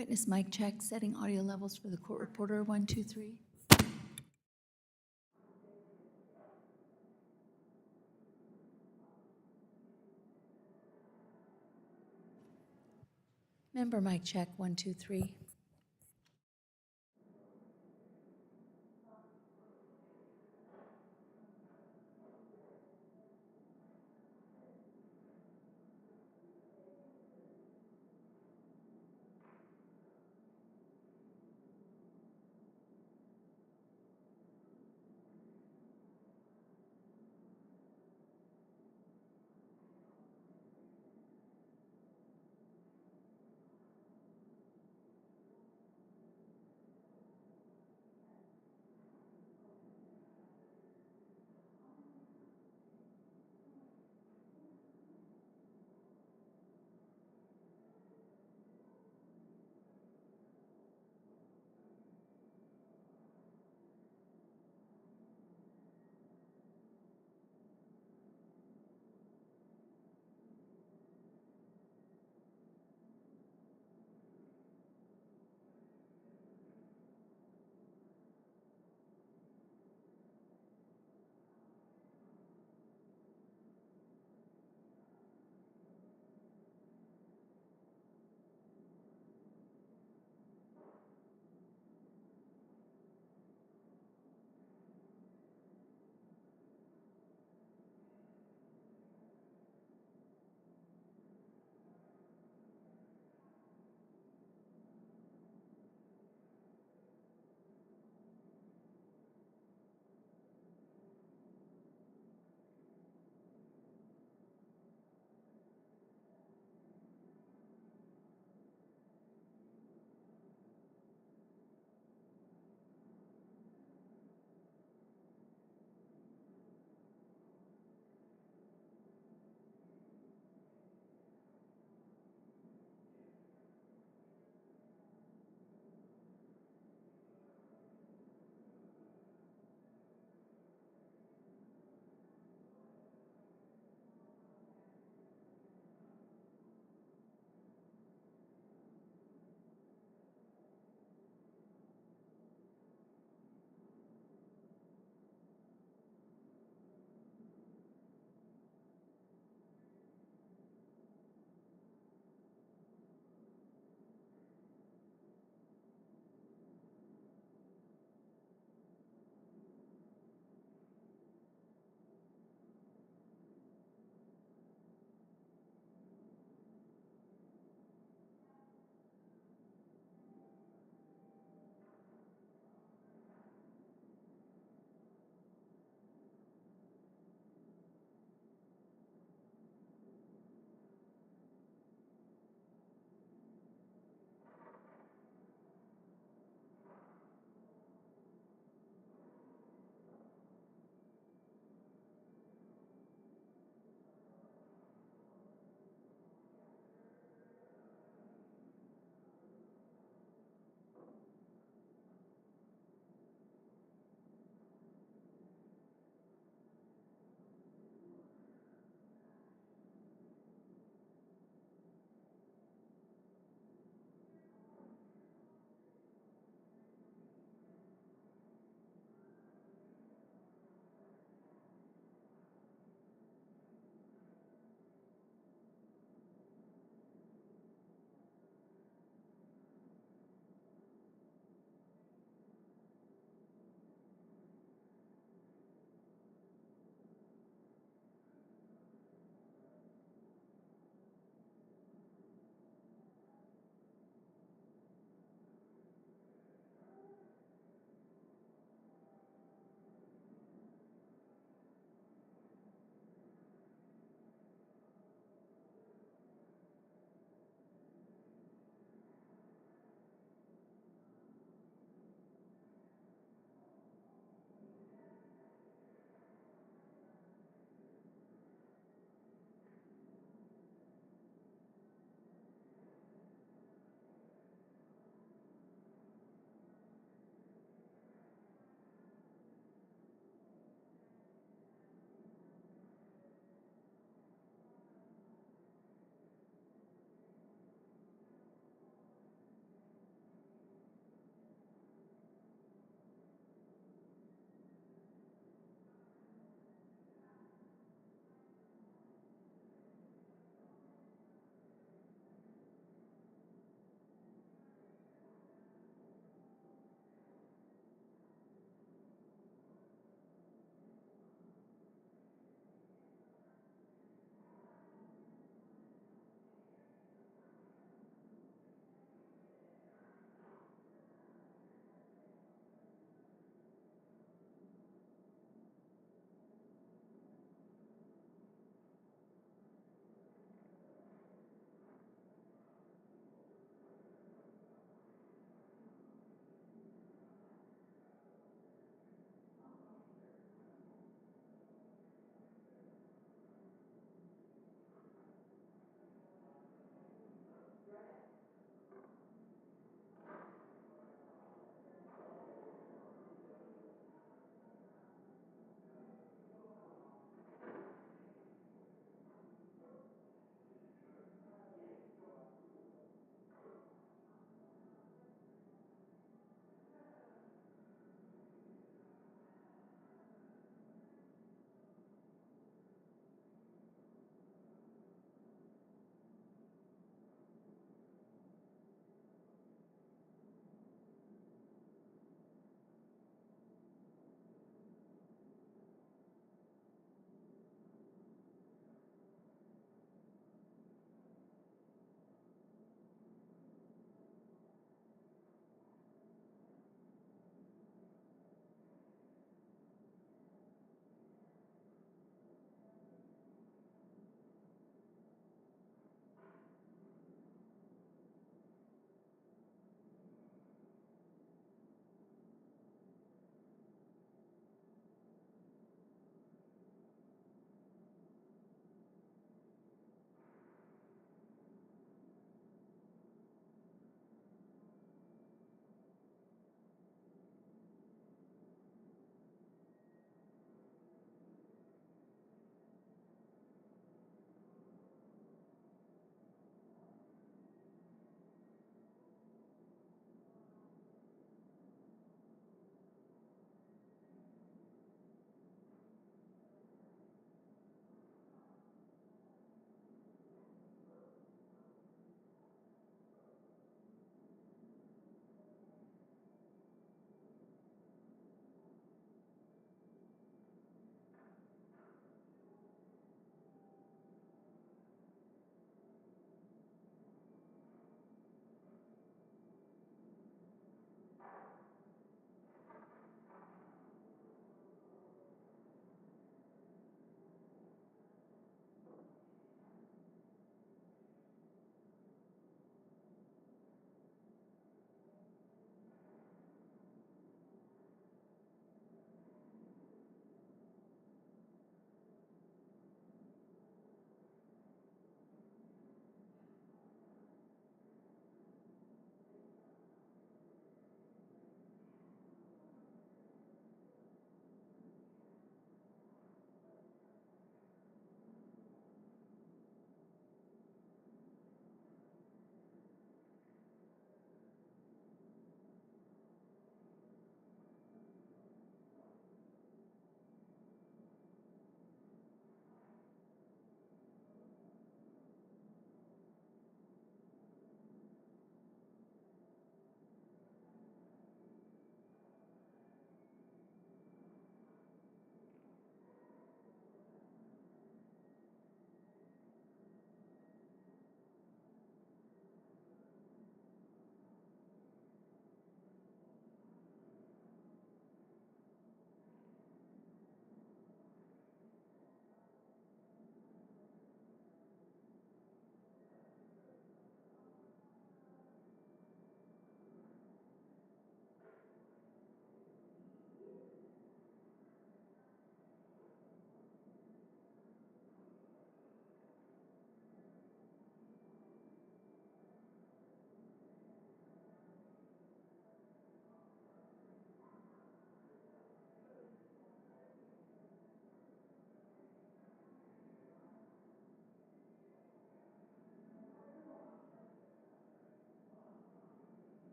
Witness mic check, setting audio levels for the court reporter, 1, 2, 3. Member mic check, 1, 2, 3.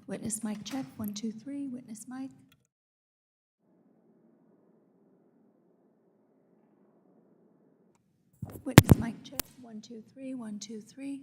Witness mic check, 1, 2, 3, witness mic. Witness mic check, 1, 2, 3, 1, 2, 3.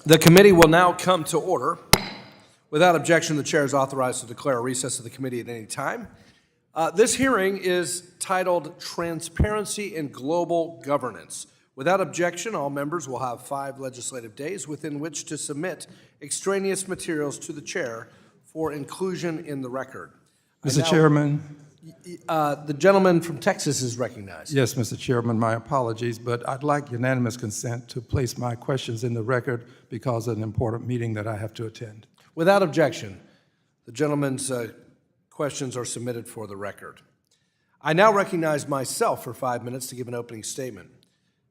The committee will now come to order. Without objection, the chair is authorized to declare a recess of the committee at any time. This hearing is titled Transparency in Global Governance. Without objection, all members will have 5 legislative days within which to submit extraneous materials to the chair for inclusion in the record. Mr. Chairman. The gentleman from Texas is recognized. Yes, Mr. Chairman, my apologies, but I'd like unanimous consent to place my questions in the record because of an important meeting that I have to attend. Without objection, the gentleman's questions are submitted for the record. I now recognize myself for 5 minutes to give an opening statement.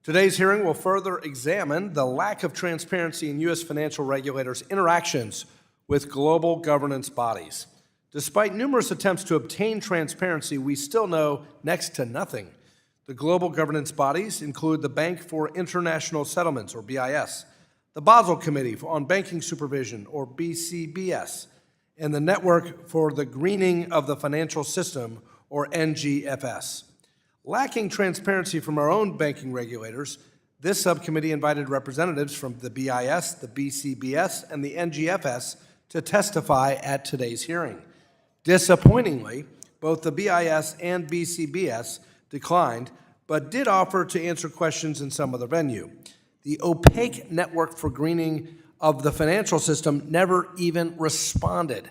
Today's hearing will further examine the lack of transparency in U.S. financial regulators' interactions with global governance bodies. Despite numerous attempts to obtain transparency, we still know next to nothing. The global governance bodies include the Bank for International Settlements, or BIS, the Basel Committee on Banking Supervision, or BCBS, and the Network for the Greening of the Financial System, or NGFS. Lacking transparency from our own banking regulators, this subcommittee invited representatives from the BIS, the BCBS, and the NGFS to testify at today's hearing. Disappointingly, both the BIS and BCBS declined, but did offer to answer questions in some other venue. The opaque Network for Greening of the Financial System never even responded.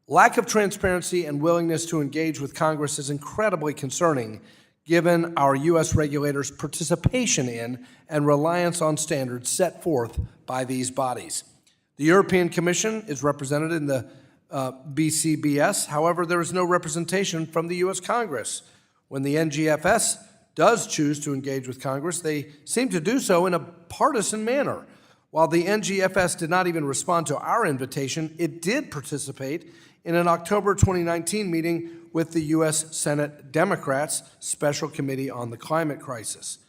Lack of transparency and willingness to engage with Congress is incredibly concerning, given our U.S. regulators' participation in and reliance on standards set forth by these bodies. The European Commission is represented in the BCBS. However, there is no representation from the U.S. Congress. When the NGFS does choose to engage with Congress, they seem to do so in a partisan manner. While the NGFS did not even respond to our invitation, it did participate in an October 2019 meeting with the U.S. Senate Democrats' Special Committee on the Climate Crisis.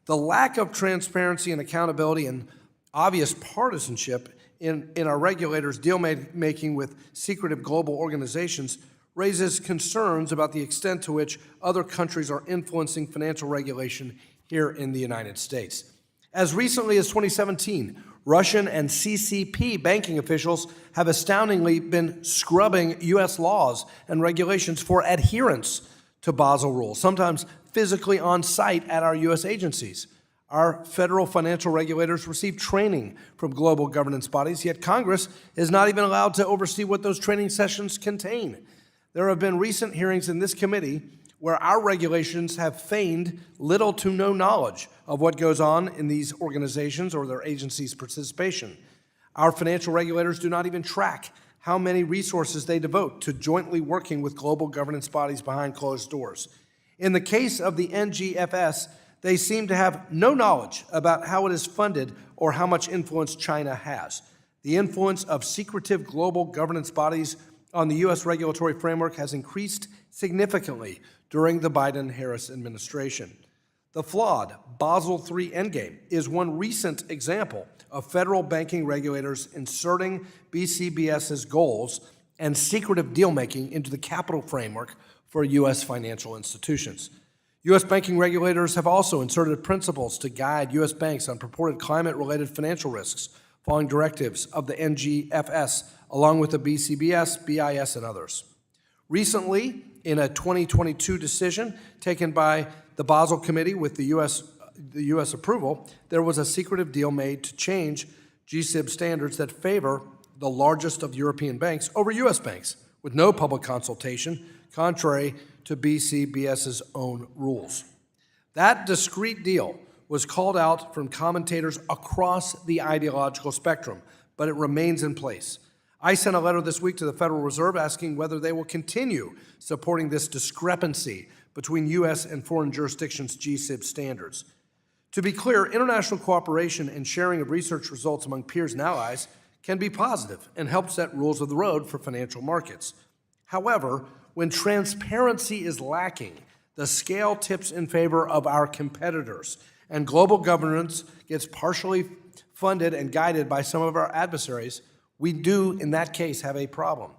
The lack of transparency and accountability and obvious partisanship in our regulators' deal-making with secretive global organizations raises concerns about the extent to which other countries are influencing financial regulation here in the United States. As recently as 2017, Russian and CCP banking officials have astoundingly been scrubbing U.S. laws and regulations for adherence to Basel rules, sometimes physically on site at our U.S. agencies. Our federal financial regulators receive training from global governance bodies, yet Congress is not even allowed to oversee what those training sessions contain. There have been recent hearings in this committee where our regulations have feigned little to no knowledge of what goes on in these organizations or their agencies' participation. Our financial regulators do not even track how many resources they devote to jointly working with global governance bodies behind closed doors. In the case of the NGFS, they seem to have no knowledge about how it is funded or how much influence China has. The influence of secretive global governance bodies on the U.S. regulatory framework has increased significantly during the Biden-Harris administration. The flawed Basel III endgame is one recent example of federal banking regulators inserting BCBS's goals and secretive deal-making into the capital framework for U.S. financial institutions. U.S. banking regulators have also inserted principles to guide U.S. banks on purported climate-related financial risks, following directives of the NGFS, along with the BCBS, BIS, and others. Recently, in a 2022 decision taken by the Basel Committee with the U.S. approval, there was a secretive deal made to change GSIB standards that favor the largest of European banks over U.S. banks, with no public consultation, contrary to BCBS's own rules. That discrete deal was called out from commentators across the ideological spectrum, but it remains in place. I sent a letter this week to the Federal Reserve asking whether they will continue supporting this discrepancy between U.S. and foreign jurisdictions' GSIB standards. To be clear, international cooperation and sharing of research results among peers and allies can be positive and help set rules of the road for financial markets. However, when transparency is lacking, the scale tips in favor of our competitors, and global governance gets partially funded and guided by some of our adversaries, we do, in that case, have a problem.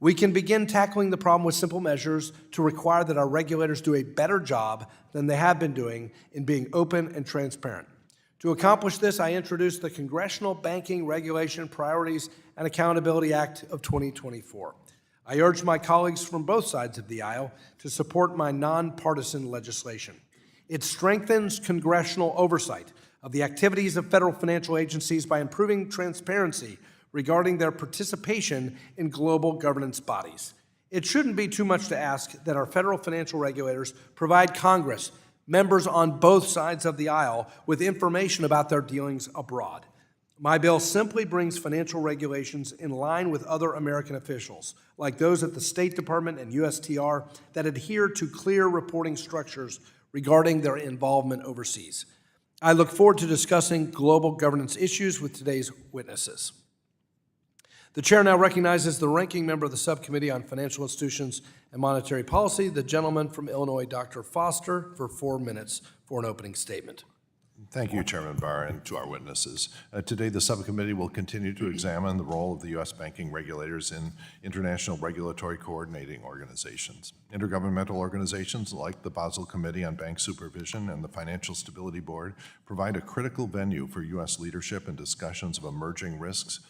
We can begin tackling the problem with simple measures to require that our regulators do a better job than they have been doing in being open and transparent. To accomplish this, I introduced the Congressional Banking Regulation Priorities and Accountability Act of 2024. I urge my colleagues from both sides of the aisle to support my nonpartisan legislation. It strengthens congressional oversight of the activities of federal financial agencies by improving transparency regarding their participation in global governance bodies. It shouldn't be too much to ask that our federal financial regulators provide Congress, members on both sides of the aisle, with information about their dealings abroad. My bill simply brings financial regulations in line with other American officials, like those at the State Department and USTR, that adhere to clear reporting structures regarding their involvement overseas. I look forward to discussing global governance issues with today's witnesses. The chair now recognizes the ranking member of the Subcommittee on Financial Institutions and Monetary Policy, the gentleman from Illinois, Dr. Foster, for 4 minutes for an opening statement. Thank you, Chairman Barr, and to our witnesses. Today, the subcommittee will continue to examine the role of the U.S. banking regulators in international regulatory coordinating organizations. Intergovernmental organizations like the Basel Committee on Bank Supervision and the Financial Stability Board provide a critical venue for U.S. leadership and discussions of emerging risks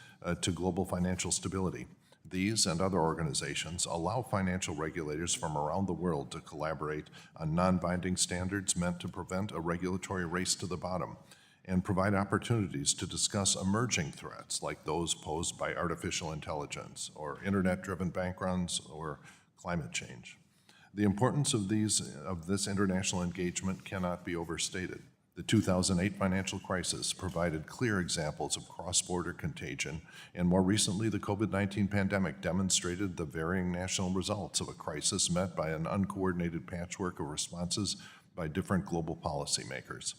to global financial stability. These and other organizations allow financial regulators from around the world to collaborate on non-binding standards meant to prevent a regulatory race to the bottom and provide opportunities to discuss emerging threats like those posed by artificial intelligence or internet-driven bank runs or climate change. The importance of this international engagement cannot be overstated. The 2008 financial crisis provided clear examples of cross-border contagion, and more recently, the COVID-19 pandemic demonstrated the varying national results of a crisis met by an uncoordinated patchwork of responses by different global policymakers.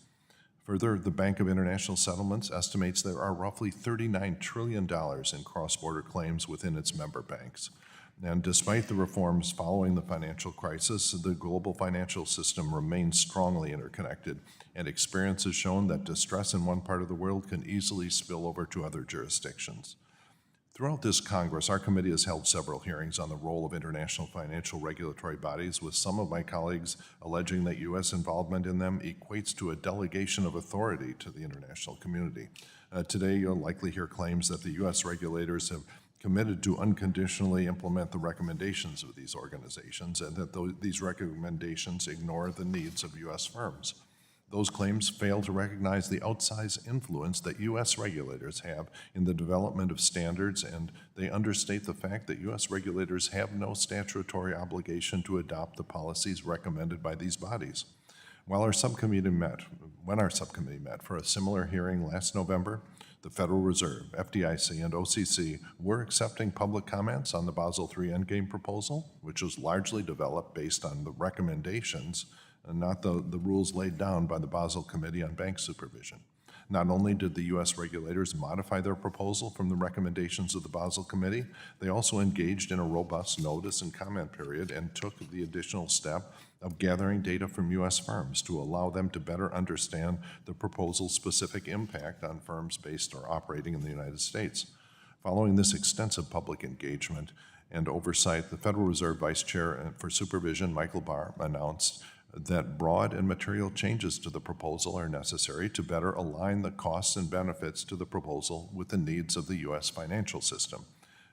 Further, the Bank of International Settlements estimates there are roughly $39 trillion in cross-border claims within its member banks. And despite the reforms following the financial crisis, the global financial system remains strongly interconnected, and experience has shown that distress in one part of the world can easily spill over to other jurisdictions. Throughout this Congress, our committee has held several hearings on the role of international financial regulatory bodies, with some of my colleagues alleging that U.S. involvement in them equates to a delegation of authority to the international community. Today, you'll likely hear claims that the U.S. regulators have committed to unconditionally implement the recommendations of these organizations and that these recommendations ignore the needs of U.S. firms. Those claims fail to recognize the outsized influence that U.S. regulators have in the development of standards, and they understate the fact that U.S. regulators have no statutory obligation to adopt the policies recommended by these bodies. When our subcommittee met for a similar hearing last November, the Federal Reserve, FDIC, and OCC were accepting public comments on the Basel III Endgame proposal, which was largely developed based on the recommendations and not the rules laid down by the Basel Committee on Bank Supervision. Not only did the U.S. regulators modify their proposal from the recommendations of the Basel Committee, they also engaged in a robust notice and comment period and took the additional step of gathering data from U.S. firms to allow them to better understand the proposal's specific impact on firms based or operating in the United States. Following this extensive public engagement and oversight, the Federal Reserve Vice Chair for Supervision, Michael Barr, announced that broad and material changes to the proposal are necessary to better align the costs and benefits to the proposal with the needs of the U.S. financial system.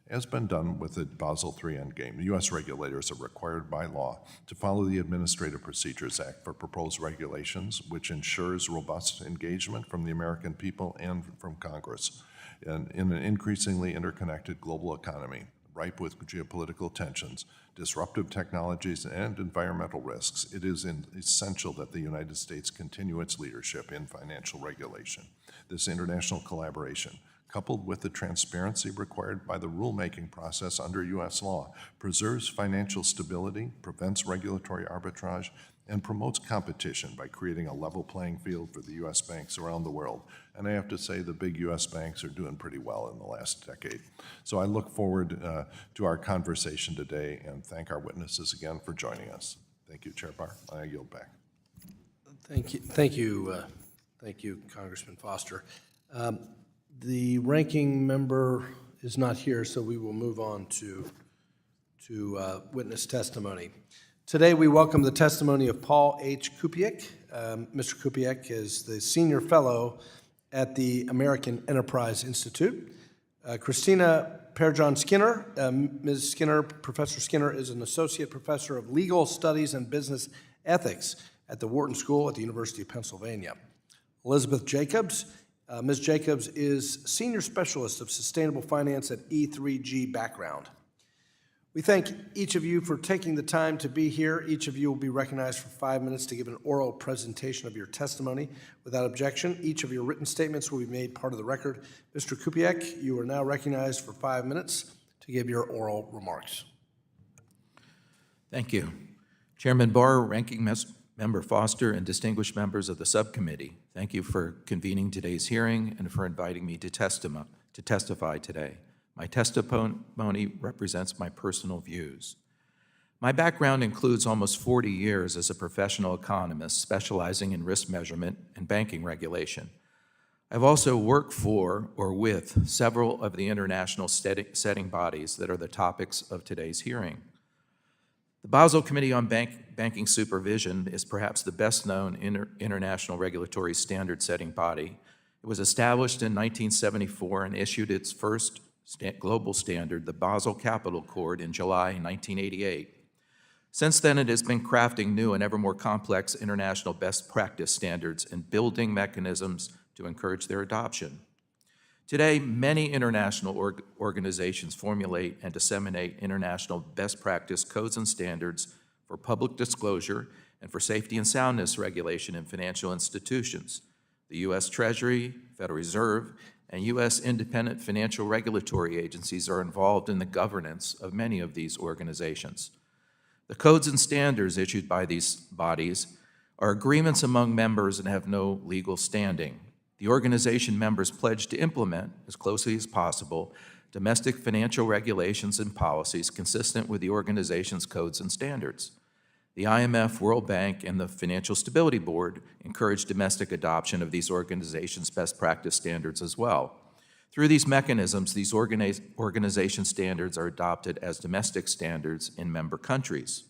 As been done with the Basel III Endgame, U.S. regulators are required by law to follow the Administrative Procedures Act for proposed regulations, which ensures robust engagement from the American people and from Congress. And in an increasingly interconnected global economy, ripe with geopolitical tensions, disruptive technologies, and environmental risks, it is essential that the United States continue its leadership in financial regulation. This international collaboration, coupled with the transparency required by the rulemaking process under U.S. law, preserves financial stability, prevents regulatory arbitrage, and promotes competition by creating a level playing field for the U.S. banks around the world. And I have to say the big U.S. banks are doing pretty well in the last decade. So I look forward to our conversation today and thank our witnesses again for joining us. Thank you, Chair Barr. I yield back. Thank you, Congressman Foster. The ranking member is not here, so we will move on to witness testimony. Today, we welcome the testimony of Paul H. Kupiec, Mr. Kupiec is the Senior Fellow at the American Enterprise Institute. Christina Perjon-Skinner, Ms. Skinner, Professor Skinner is an Associate Professor of Legal Studies and Business Ethics at the Wharton School at the University of Pennsylvania. Elizabeth Jacobs, Ms. Jacobs is Senior Specialist of Sustainable Finance at E3G background. We thank each of you for taking the time to be here. Each of you will be recognized for 5 minutes to give an oral presentation of your testimony. Without objection, each of your written statements will be made part of the record. Mr. Kupiec, you are now recognized for 5 minutes to give your oral remarks. Thank you. Chairman Barr, Ranking Member Foster, and distinguished members of the subcommittee, thank you for convening today's hearing and for inviting me to testify today. My testimony represents my personal views. My background includes almost 40 years as a professional economist specializing in risk measurement and banking regulation. I've also worked for or with several of the international setting bodies that are the topics of today's hearing. The Basel Committee on Banking Supervision is perhaps the best-known international regulatory standard-setting body. It was established in 1974 and issued its first global standard, the Basel Capital Accord, in July 1988. Since then, it has been crafting new and ever more complex international best practice standards and building mechanisms to encourage their adoption. Today, many international organizations formulate and disseminate international best practice codes and standards for public disclosure and for safety and soundness regulation in financial institutions. The U.S. Treasury, Federal Reserve, and U.S. independent financial regulatory agencies are involved in the governance of many of these organizations. The codes and standards issued by these bodies are agreements among members and have no legal standing. The organization members pledge to implement, as closely as possible, domestic financial regulations and policies consistent with the organization's codes and standards. The IMF, World Bank, and the Financial Stability Board encourage domestic adoption of these organizations' best practice standards as well. Through these mechanisms, these organization standards are adopted as domestic standards in member countries.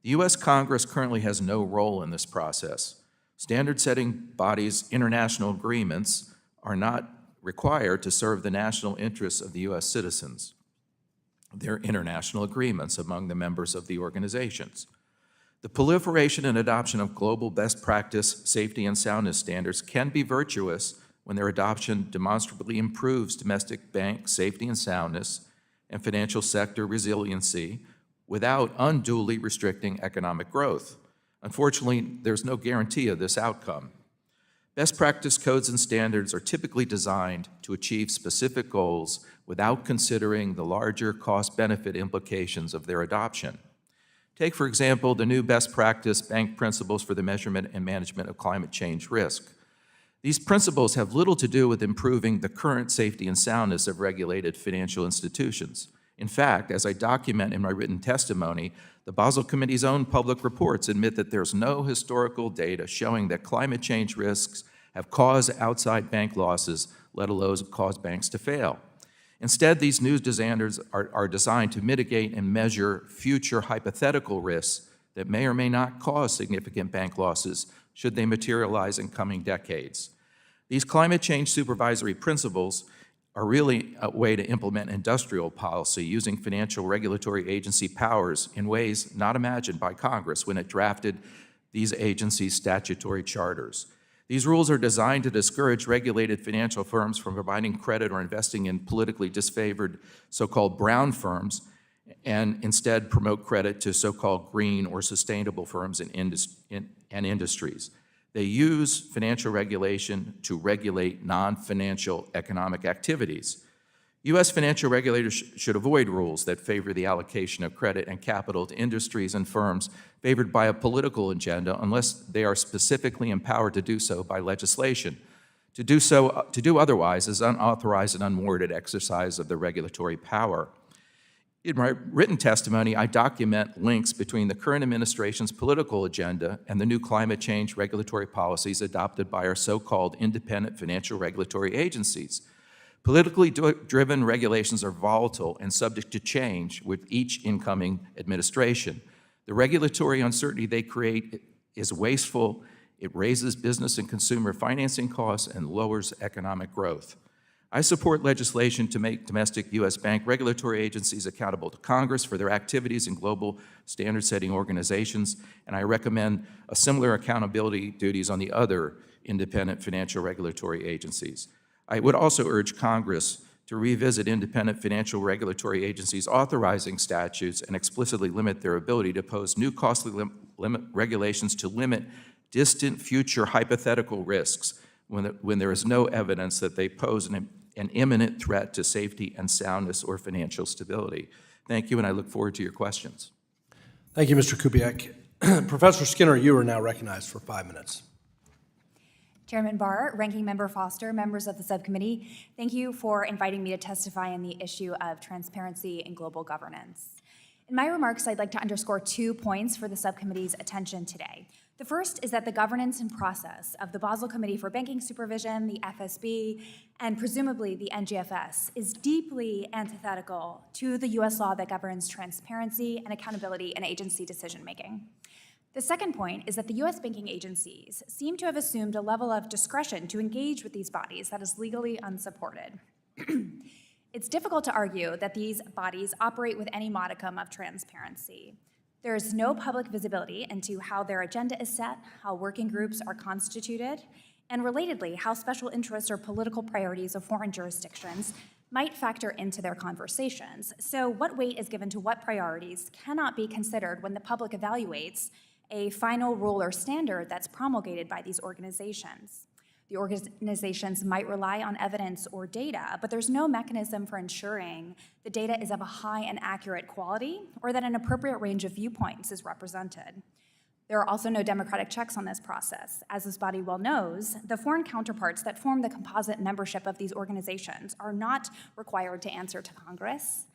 The U.S. Congress currently has no role in this process. Standard-setting bodies' international agreements are not required to serve the national interests of the U.S. citizens. They're international agreements among the members of the organizations. The proliferation and adoption of global best practice safety and soundness standards can be virtuous when their adoption demonstrably improves domestic bank safety and soundness and financial sector resiliency without unduly restricting economic growth. Unfortunately, there's no guarantee of this outcome. Best practice codes and standards are typically designed to achieve specific goals without considering the larger cost-benefit implications of their adoption. Take, for example, the new best practice bank principles for the measurement and management of climate change risk. These principles have little to do with improving the current safety and soundness of regulated financial institutions. In fact, as I document in my written testimony, the Basel Committee's own public reports admit that there's no historical data showing that climate change risks have caused outside bank losses, let alone caused banks to fail. Instead, these new standards are designed to mitigate and measure future hypothetical risks that may or may not cause significant bank losses should they materialize in coming decades. These climate change supervisory principles are really a way to implement industrial policy using financial regulatory agency powers in ways not imagined by Congress when it drafted these agencies' statutory charters. These rules are designed to discourage regulated financial firms from providing credit or investing in politically disfavored so-called brown firms and instead promote credit to so-called green or sustainable firms and industries. They use financial regulation to regulate non-financial economic activities. U.S. financial regulators should avoid rules that favor the allocation of credit and capital to industries and firms favored by a political agenda unless they are specifically empowered to do so by legislation. To do otherwise is unauthorized and unwarranted exercise of the regulatory power. In my written testimony, I document links between the current administration's political agenda and the new climate change regulatory policies adopted by our so-called independent financial regulatory agencies. Politically driven regulations are volatile and subject to change with each incoming administration. The regulatory uncertainty they create is wasteful It raises business and consumer financing costs and lowers economic growth. I support legislation to make domestic U.S. bank regulatory agencies accountable to Congress for their activities in global standard-setting organizations, and I recommend a similar accountability duties on the other independent financial regulatory agencies. I would also urge Congress to revisit independent financial regulatory agencies authorizing statutes and explicitly limit their ability to pose new costly regulations to limit distant future hypothetical risks when there is no evidence that they pose an imminent threat to safety and soundness or financial stability. Thank you, and I look forward to your questions. Thank you, Mr. Kupiec. Professor Skinner, you are now recognized for 5 minutes. Chairman Barr, Ranking Member Foster, members of the subcommittee, thank you for inviting me to testify on the issue of transparency in global governance. In my remarks, I'd like to underscore 2 points for the subcommittee's attention today. The first is that the governance and process of the Basel Committee for Banking Supervision, the FSB, and presumably the NGFS is deeply antithetical to the U.S. law that governs transparency and accountability in agency decision-making. The second point is that the U.S. banking agencies seem to have assumed a level of discretion to engage with these bodies that is legally unsupported. It's difficult to argue that these bodies operate with any modicum of transparency. There is no public visibility into how their agenda is set, how working groups are constituted, and relatedly, how special interests or political priorities of foreign jurisdictions might factor into their conversations. So what weight is given to what priorities cannot be considered when the public evaluates a final rule or standard that's promulgated by these organizations. The organizations might rely on evidence or data, but there's no mechanism for ensuring the data is of a high and accurate quality or that an appropriate range of viewpoints is represented. There are also no democratic checks on this process. As this body well knows, the foreign counterparts that form the composite membership of these organizations are not required to answer to Congress.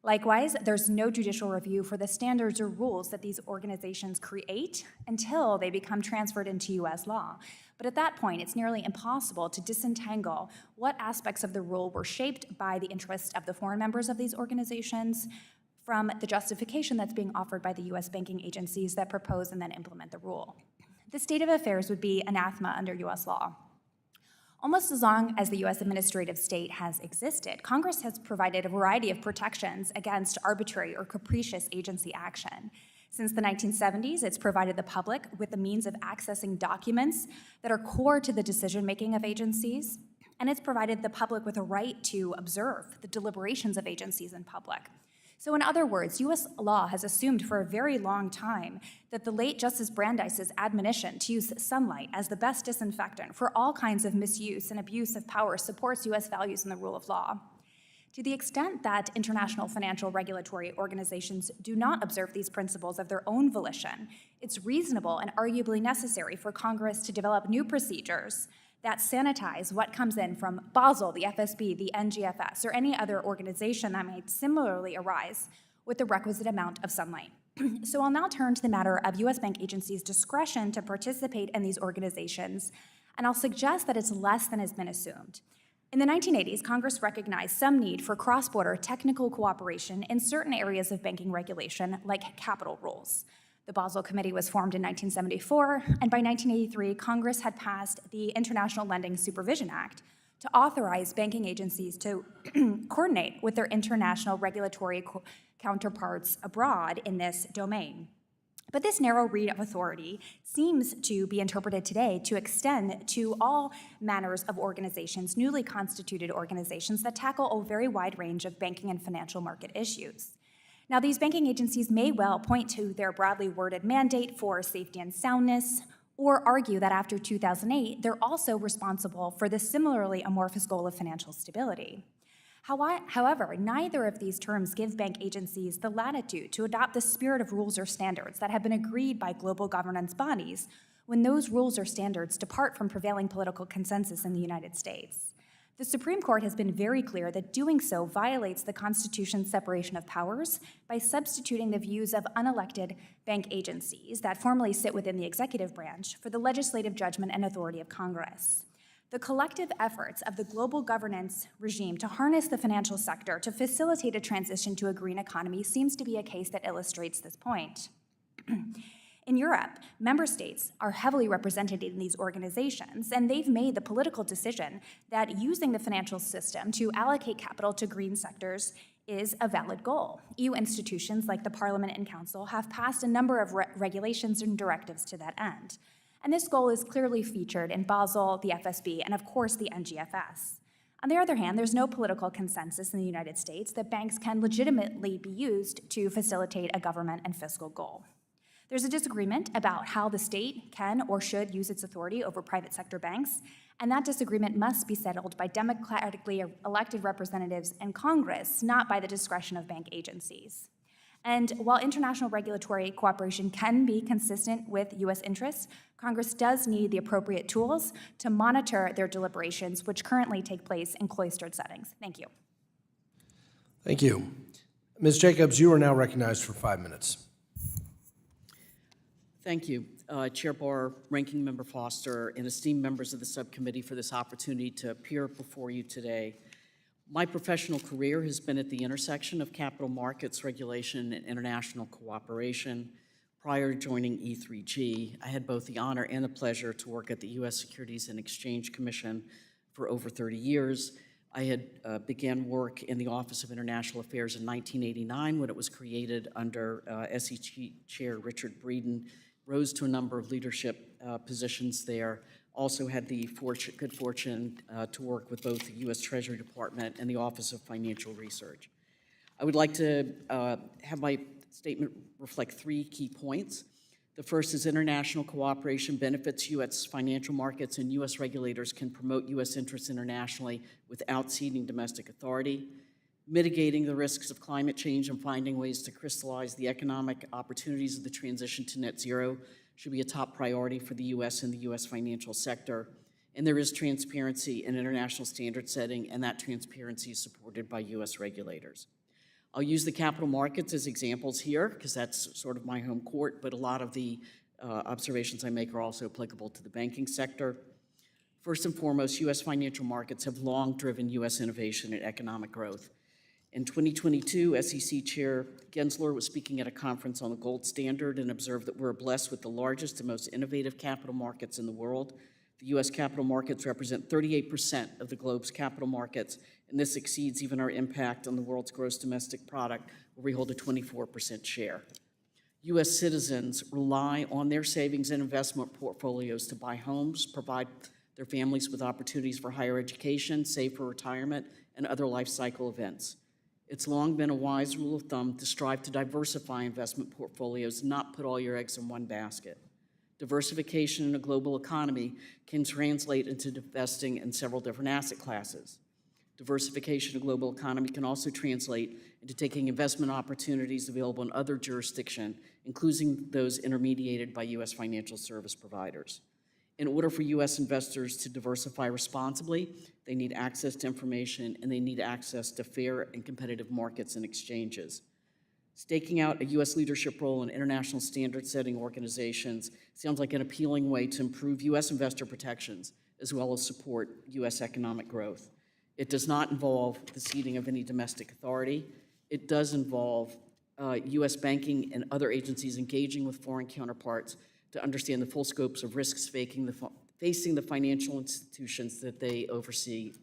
Likewise, there's no judicial review for the standards or rules that these organizations create until they become transferred into U.S. law. But at that point, it's nearly impossible to disentangle what aspects of the rule were shaped by the interests of the foreign members of these organizations from the justification that's being offered by the U.S. banking agencies that propose and then implement the rule. This state of affairs would be anathema under U.S. law. Almost as long as the U.S. administrative state has existed, Congress has provided a variety of protections against arbitrary or capricious agency action. Since the 1970s, it's provided the public with the means of accessing documents that are core to the decision-making of agencies, and it's provided the public with a right to observe the deliberations of agencies in public. So in other words, U.S. law has assumed for a very long time that the late Justice Brandeis's admonition to use sunlight as the best disinfectant for all kinds of misuse and abuse of power supports U.S. values and the rule of law. To the extent that international financial regulatory organizations do not observe these principles of their own volition, it's reasonable and arguably necessary for Congress to develop new procedures that sanitize what comes in from Basel, the FSB, the NGFS, or any other organization that might similarly arise with the requisite amount of sunlight. So I'll now turn to the matter of U.S. bank agencies' discretion to participate in these organizations, and I'll suggest that it's less than has been assumed. In the 1980s, Congress recognized some need for cross-border technical cooperation in certain areas of banking regulation, like capital rules. The Basel Committee was formed in 1974, and by 1983, Congress had passed the International Lending Supervision Act to authorize banking agencies to coordinate with their international regulatory counterparts abroad in this domain. But this narrow read of authority seems to be interpreted today to extend to all manners of organizations, newly constituted organizations that tackle a very wide range of banking and financial market issues. Now, these banking agencies may well point to their broadly worded mandate for safety and soundness, or argue that after 2008, they're also responsible for the similarly amorphous goal of financial stability. However, neither of these terms give bank agencies the latitude to adopt the spirit of rules or standards that have been agreed by global governance bodies when those rules or standards depart from prevailing political consensus in the United States. The Supreme Court has been very clear that doing so violates the Constitution's separation of powers by substituting the views of unelected bank agencies that formally sit within the executive branch for the legislative judgment and authority of Congress. The collective efforts of the global governance regime to harness the financial sector to facilitate a transition to a green economy seems to be a case that illustrates this point. In In Europe, member states are heavily represented in these organizations, and they've made the political decision that using the financial system to allocate capital to green sectors is a valid goal. EU institutions like the Parliament and Council have passed a number of regulations and directives to that end. And this goal is clearly featured in Basel, the FSB, and of course the NGFS. On the other hand, there's no political consensus in the United States that banks can legitimately be used to facilitate a government and fiscal goal. There's a disagreement about how the state can or should use its authority over private sector banks, and that disagreement must be settled by democratically elected representatives in Congress, not by the discretion of bank agencies. And while international regulatory cooperation can be consistent with U.S. interests, Congress does need the appropriate tools to monitor their deliberations, which currently take place in cloistered settings. Thank you. Thank you. Ms. Jacobs, you are now recognized for 5 minutes. Thank you, Chair Barr, Ranking Member Foster, and esteemed members of the subcommittee for this opportunity to appear before you today. My professional career has been at the intersection of capital markets regulation and international cooperation. Prior to joining E3G, I had both the honor and the pleasure to work at the U.S. Securities and Exchange Commission for over 30 years. I had began work in the Office of International Affairs in 1989 when it was created under SEC Chair Richard Breeden, rose to a number of leadership positions there. Also had the good fortune to work with both the U.S. Treasury Department and the Office of Financial Research. I would like to have my statement reflect 3 key points. The first is international cooperation benefits U.S. financial markets, and U.S. regulators can promote U.S. interests internationally without ceding domestic authority. Mitigating the risks of climate change and finding ways to crystallize the economic opportunities of the transition to net zero should be a top priority for the U.S. and the U.S. financial sector. And there is transparency in international standard setting, and that transparency is supported by U.S. regulators. I'll use the capital markets as examples here, because that's sort of my home court, but a lot of the observations I make are also applicable to the banking sector. First and foremost, U.S. financial markets have long driven U.S. innovation and economic growth. In 2022, SEC Chair Gensler was speaking at a conference on the gold standard and observed that we're blessed with the largest and most innovative capital markets in the world. The U.S. capital markets represent 38% of the globe's capital markets, and this exceeds even our impact on the world's gross domestic product, where we hold a 24% share. U.S. citizens rely on their savings and investment portfolios to buy homes, provide their families with opportunities for higher education, save for retirement, and other life cycle events. It's long been a wise rule of thumb to strive to diversify investment portfolios, not put all your eggs in one basket. Diversification in a global economy can translate into investing in several different asset classes. Diversification in a global economy can also translate into taking investment opportunities available in other jurisdictions, including those intermediated by U.S. financial service providers. In order for U.S. investors to diversify responsibly, they need access to information and they need access to fair and competitive markets and exchanges. Staking out a U.S. leadership role in international standard-setting organizations sounds like an appealing way to improve U.S. investor protections as well as support U.S. economic growth. It does not involve the ceding of any domestic authority. It does involve U.S. banking and other agencies engaging with foreign counterparts to understand the full scopes of risks facing the financial institutions that they oversee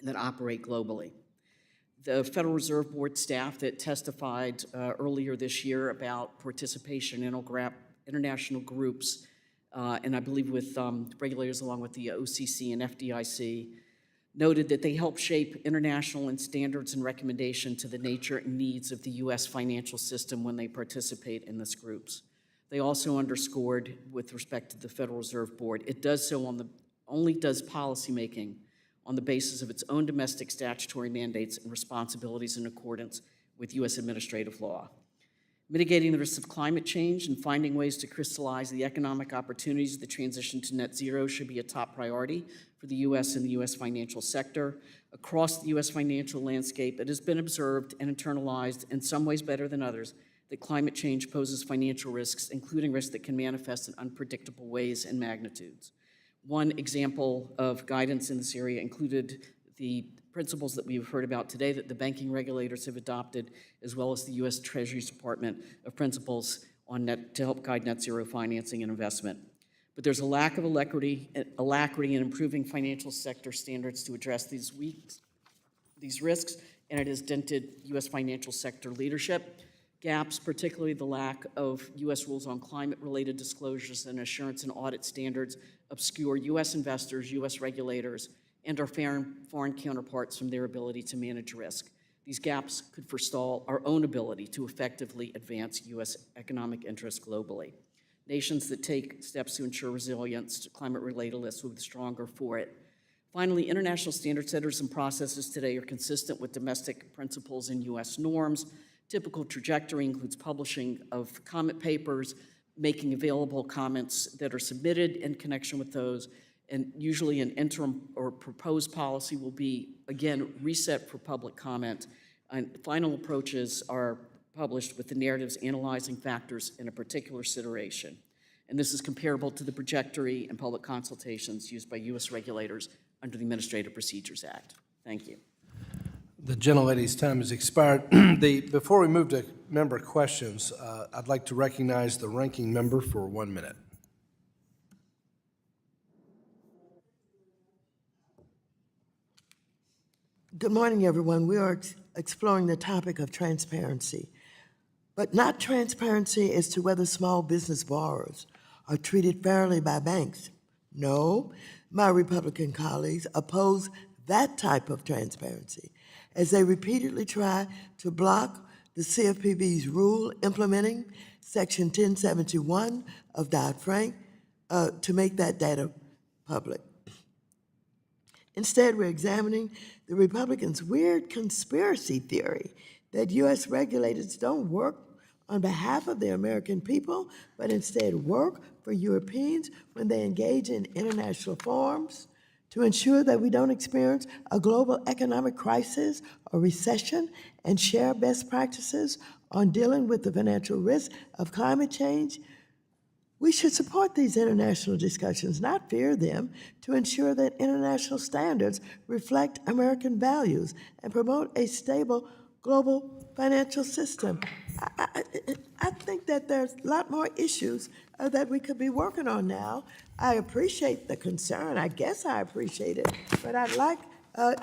and that operate globally. The Federal Reserve Board staff that testified earlier this year about participation in international groups, and I believe with regulators along with the OCC and FDIC, noted that they help shape international and standards and recommendation to the nature and needs of the U.S. financial system when they participate in these groups. They also underscored, with respect to the Federal Reserve Board, it does so only does policymaking on the basis of its own domestic statutory mandates and responsibilities in accordance with U.S. administrative law. Mitigating the risks of climate change and finding ways to crystallize the economic opportunities of the transition to net zero should be a top priority for the U.S. and the U.S. financial sector. Across the U.S. financial landscape, it has been observed and internalized, in some ways better than others, that climate change poses financial risks, including risks that can manifest in unpredictable ways and magnitudes. One example of guidance in this area included the principles that we've heard about today that the banking regulators have adopted, as well as the U.S. Treasury Department of principles to help guide net zero financing and investment. But there's a lack of alacrity in improving financial sector standards to address these risks, and it has dented U.S. financial sector leadership. Gaps, particularly the lack of U.S. rules on climate-related disclosures and assurance and audit standards, obscure U.S. investors, U.S. regulators, and our foreign counterparts from their ability to manage risk. These gaps could forestall our own ability to effectively advance U.S. economic interests globally. Nations that take steps to ensure resilience to climate-related risks will be stronger for it. Finally, international standard setters and processes today are consistent with domestic principles and U.S. norms. Typical trajectory includes publishing of comment papers, making available comments that are submitted in connection with those, and usually an interim or proposed policy will be, again, reset for public comment. And final approaches are published with the narratives analyzing factors in a particular situation. And this is comparable to the trajectory and public consultations used by U.S. regulators under the Administrative Procedures Act. Thank you. The gentlelady's time has expired. Before we move to member questions, I'd like to recognize the ranking member for 1 minute. Good morning, everyone. We are exploring the topic of transparency, but not transparency as to whether small business borrowers are treated fairly by banks. No, my Republican colleagues oppose that type of transparency as they repeatedly try to block the CFPB's rule implementing Section 1071 of Dodd-Frank to make that data public. Instead, we're examining the Republicans' weird conspiracy theory that U.S. regulators don't work on behalf of the American people, but instead work for Europeans when they engage in international forums to ensure that we don't experience a global economic crisis or recession and share best practices on dealing with the financial risks of climate change. We should support these international discussions, not fear them, to ensure that international standards reflect American values and promote a stable global financial system. I think that there's a lot more issues that we could be working on now. I appreciate the concern. I guess I appreciate it. But I'd like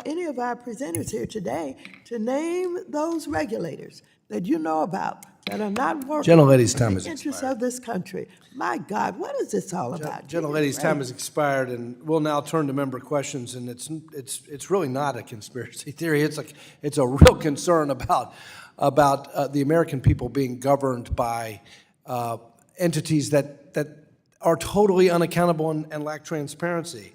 any of our presenters here today to name those regulators that you know about that are not working Gentlelady's time in has the interest expired. of this country. My God, what is this all about? Gentlelady's time has expired, and we'll now turn to member questions. And it's really not a conspiracy theory. It's a real concern about the American people being governed by entities that are totally unaccountable and lack transparency.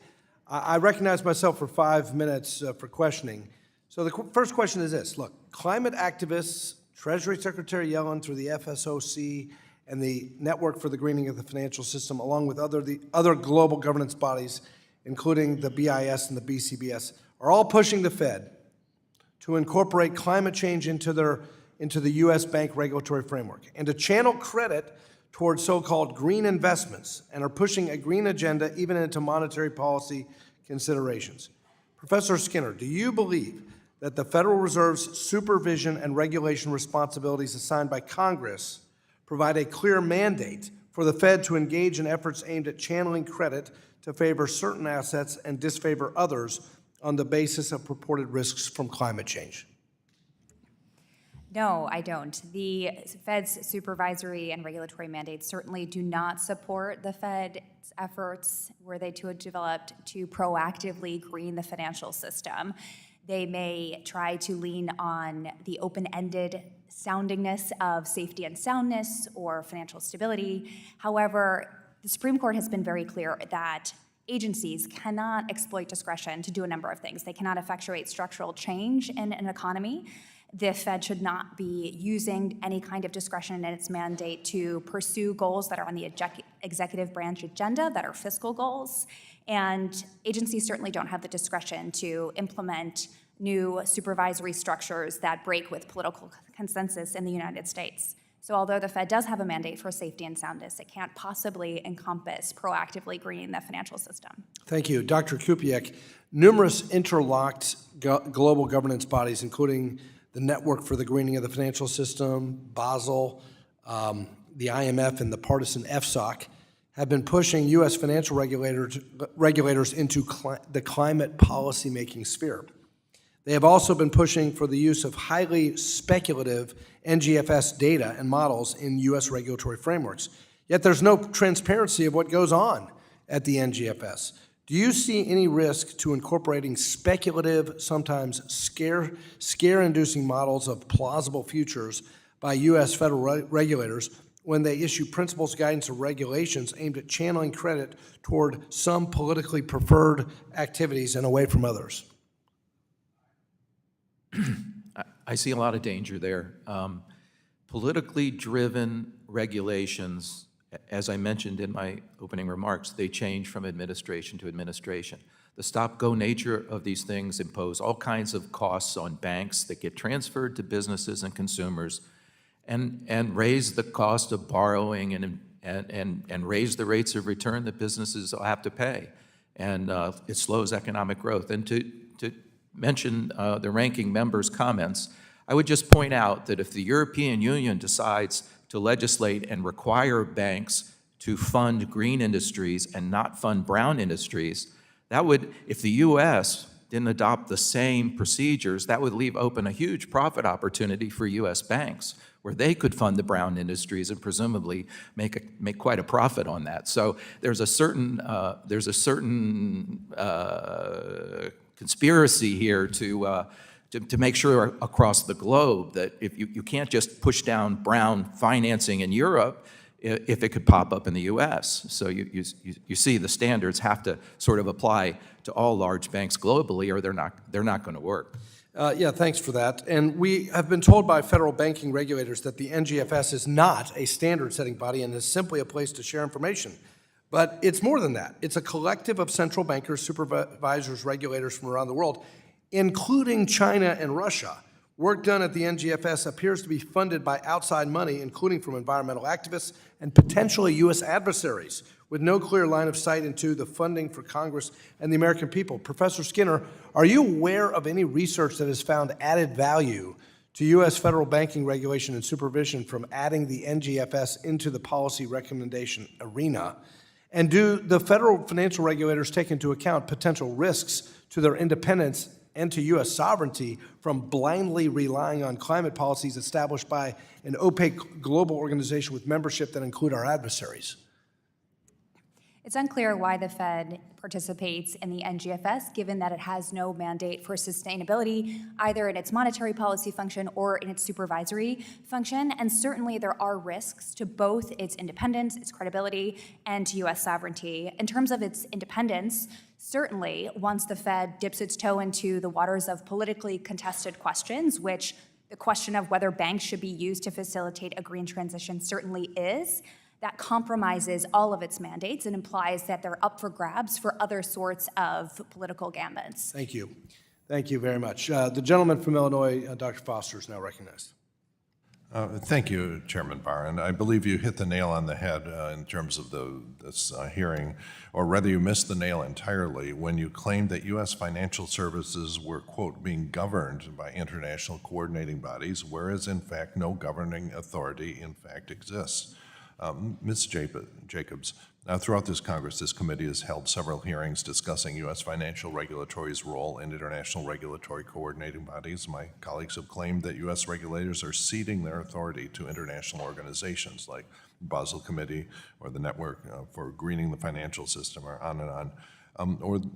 I recognize myself for 5 minutes for questioning. So the first question is this: look, climate activists, Treasury Secretary Yellen through the FSOC and the Network for the Greening of the Financial System, along with the other global governance bodies, including the BIS and the BCBS, are all pushing the Fed to incorporate climate change into the U.S. bank regulatory framework and to channel credit towards so-called green investments, and are pushing a green agenda even into monetary policy considerations. Professor Skinner, do you believe that the Federal Reserve's supervision and regulation responsibilities assigned by Congress provide a clear mandate for the Fed to engage in efforts aimed at channeling credit to favor certain assets and disfavor others on the basis of purported risks from climate change? No, I don't. The Fed's supervisory and regulatory mandates certainly do not support the Fed's efforts were they to have developed to proactively green the financial system. They may try to lean on the open-ended soundingness of safety and soundness or financial stability. However, the Supreme Court has been very clear that agencies cannot exploit discretion to do a number of things. They cannot effectuate structural change in an economy. The Fed should not be using any kind of discretion in its mandate to pursue goals that are on the executive branch agenda, that are fiscal goals. And agencies certainly don't have the discretion to implement new supervisory structures that break with political consensus in the United States. So although the Fed does have a mandate for safety and soundness, it can't possibly encompass proactively greening the financial system. Thank you. Dr. Kupiec, numerous interlocked global governance bodies, including the Network for the Greening of the Financial System, Basel, the IMF, and the partisan FSOC have been pushing U.S. financial regulators into the climate policy-making sphere. They have also been pushing for the use of highly speculative NGFS data and models in U.S. regulatory frameworks. Yet there's no transparency of what goes on at the NGFS. Do you see any risk to incorporating speculative, sometimes scare-inducing models of plausible futures by U.S. federal regulators when they issue principles, guidance, or regulations aimed at channeling credit toward some politically preferred activities and away from others? I see a lot of danger there. Politically driven regulations, as I mentioned in my opening remarks, they change from administration to administration. The stop-go nature of these things impose all kinds of costs on banks that get transferred to businesses and consumers, and raise the cost of borrowing and raise the rates of return that businesses will have to pay. And it slows economic growth. And to mention the ranking member's comments, I would just point out that if the European Union decides to legislate and require banks to fund green industries and not fund brown industries, that would, if the U.S. didn't adopt the same procedures, that would leave open a huge profit opportunity for U.S. banks, where they could fund the brown industries and presumably make quite a profit on that. So there's a certain conspiracy here to make sure across the globe that if you can't just push down brown financing in Europe if it could pop up in the U.S. So you see the standards have to sort of apply to all large banks globally, or they're not going to work. Yeah, thanks for that. And we have been told by federal banking regulators that the NGFS is not a standard-setting body and is simply a place to share information. But it's more than that. It's a collective of central bankers, supervisors, regulators from around the world, including China and Russia. Work done at the NGFS appears to be funded by outside money, including from environmental activists and potentially U.S. adversaries, with no clear line of sight into the funding for Congress and the American people. Professor Skinner, are you aware of any research that has found added value to U.S. federal banking regulation and supervision from adding the NGFS into the policy recommendation arena? And do the federal financial regulators take into account potential risks to their independence and to U.S. sovereignty from blindly relying on climate policies established by an opaque global organization with membership that include our adversaries? It's unclear why the Fed participates in the NGFS, given that it has no mandate for sustainability, either in its monetary policy function or in its supervisory function. And certainly there are risks to both its independence, its credibility, and to U.S. sovereignty. In terms of its independence, certainly once the Fed dips its toe into the waters of politically contested questions, which the question of whether banks should be used to facilitate a green transition certainly is, that compromises all of its mandates and implies that they're up for grabs for other sorts of political gambits. Thank you. Thank you very much. The gentleman from Illinois, Dr. Foster, is now recognized. Thank you, Chairman Barr, and I believe you hit the nail on the head in terms of this hearing, or rather you missed the nail entirely when you claimed that U.S. financial services were, quote, being governed by international coordinating bodies, whereas in fact no governing authority in fact exists. Ms. Jacobs, throughout this Congress, this committee has held several hearings discussing U.S. financial regulatory's role in international regulatory coordinating bodies. My colleagues have claimed that U.S. regulators are ceding their authority to international organizations like the Basel Committee or the Network for Greening the Financial System, or on and on,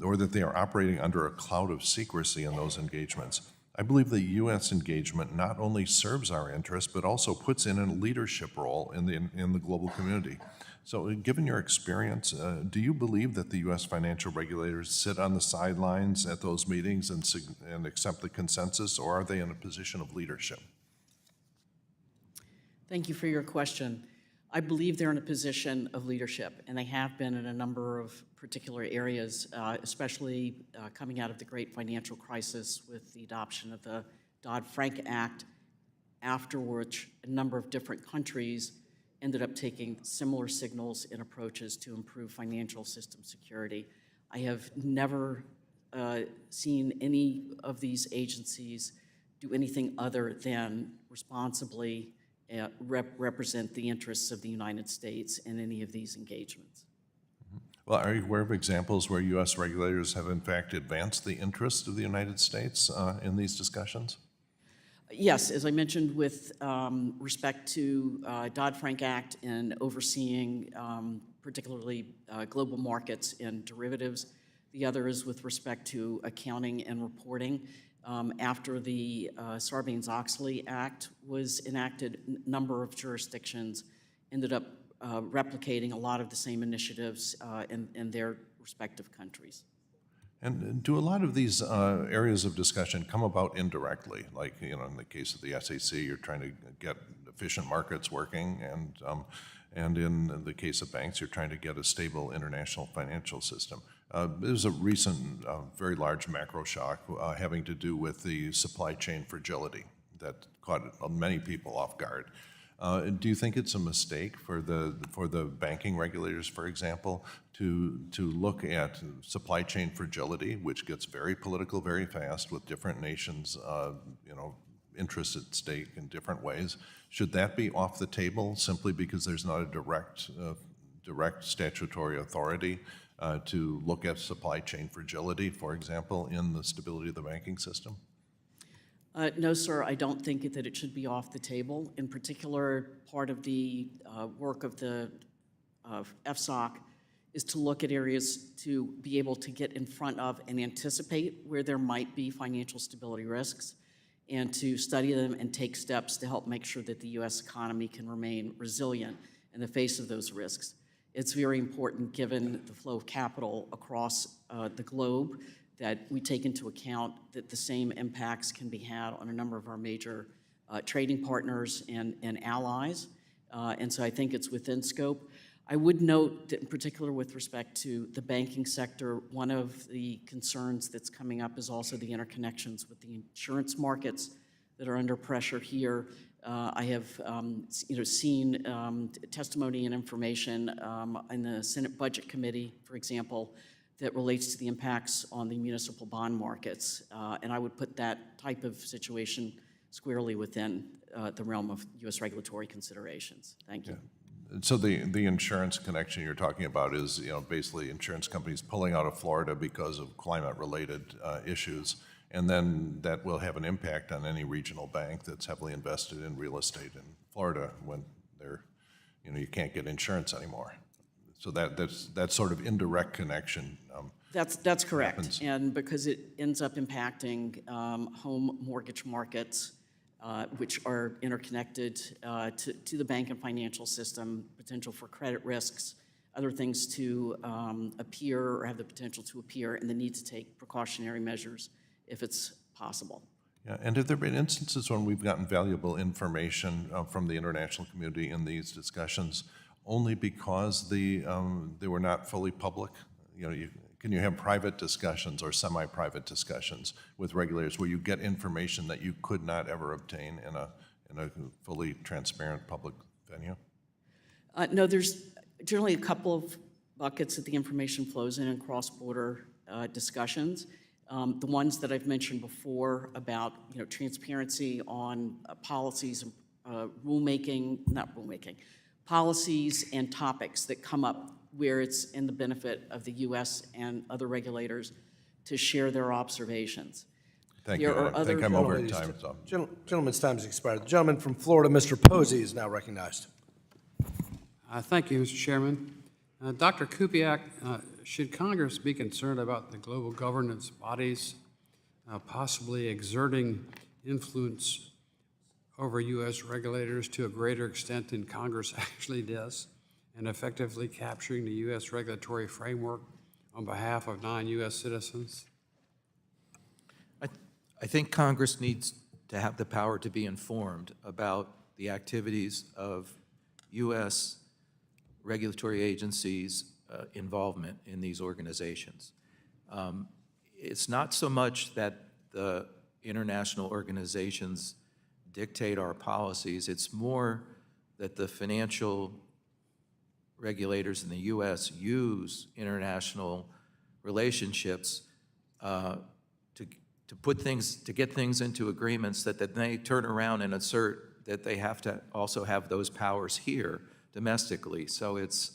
or that they are operating under a cloud of secrecy in those engagements. I believe the U.S. engagement not only serves our interests, but also puts in a leadership role in the global community. So given your experience, do you believe that the U.S. financial regulators sit on the sidelines at those meetings and accept the consensus, or are they in a position of leadership? Thank you for your question. I believe they're in a position of leadership, and they have been in a number of particular areas, especially coming out of the great financial crisis with the adoption of the Dodd-Frank Act, after which a number of different countries ended up taking similar signals and approaches to improve financial system security. I have never seen any of these agencies do anything other than responsibly represent the interests of the United States in any of these engagements. Well, are you aware of examples where U.S. regulators have in fact advanced the interests of the United States in these discussions? Yes, as I mentioned with respect to Dodd-Frank Act and overseeing particularly global markets and derivatives. The other is with respect to accounting and reporting. After the Sarbanes-Oxley Act was enacted, a number of jurisdictions ended up replicating a lot of the same initiatives in their respective countries. And do a lot of these areas of discussion come about indirectly? Like, you know, in the case of the SEC, you're trying to get efficient markets working, and in the case of banks, you're trying to get a stable international financial system. There's a recent very large macro shock having to do with the supply chain fragility that caught many people off guard. Do you think it's a mistake for the banking regulators, for example, to look at supply chain fragility, which gets very political very fast with different nations, interests at stake in different ways? Should that be off the table simply because there's not a direct statutory authority to look at supply chain fragility, for example, in the stability of the banking system? No, sir, I don't think that it should be off the table. In particular, part of the work of the FSOC is to look at areas to be able to get in front of and anticipate where there might be financial stability risks, and to study them and take steps to help make sure that the U.S. economy can remain resilient in the face of those risks. It's very important, given the flow of capital across the globe, that we take into account that the same impacts can be had on a number of our major trading partners and allies. And so I think it's within scope. I would note that in particular with respect to the banking sector, one of the concerns that's coming up is also the interconnections with the insurance markets that are under pressure here. I have seen testimony and information in the Senate Budget Committee, for example, that relates to the impacts on the municipal bond markets. And I would put that type of situation squarely within the realm of U.S. regulatory considerations. Thank you. So the insurance connection you're talking about is, basically insurance companies pulling out of Florida because of climate-related issues, and then that will have an impact on any regional bank that's heavily invested in real estate in Florida when they're, you can't get insurance anymore. So that's sort of indirect connection. That's correct, happens. And because it ends up impacting home mortgage markets, which are interconnected to the bank and financial system, potential for credit risks, other things to appear or have the potential to appear, and the need to take precautionary measures if it's possible. Yeah, and have there been instances when we've gotten valuable information from the international community in these discussions only because they were not fully public? Can you have private discussions or semi-private discussions with regulators where you get information that you could not ever obtain in a fully transparent public venue? No, there's generally a couple of buckets that the information flows in cross-border discussions. The ones that I've mentioned before about transparency on policies, policies and topics that come up where it's in the benefit of the U.S. and other regulators to share their observations. Thank you. I think I'm over time. So. Gentleman's time has expired. The gentleman from Florida, Mr. Posey, is now recognized. Thank you, Mr. Chairman. Dr. Kupiec, should Congress be concerned about the global governance bodies possibly exerting influence over U.S. regulators to a greater extent than Congress actually does, and effectively capturing the U.S. regulatory framework on behalf of non-U.S. citizens? I think Congress needs to have the power to be informed about the activities of U.S. regulatory agencies' involvement in these organizations. It's not so much that the international organizations dictate our policies, it's more that the financial regulators in the U.S. use international relationships to get things into agreements that they turn around and assert that they have to also have those powers here domestically. So it's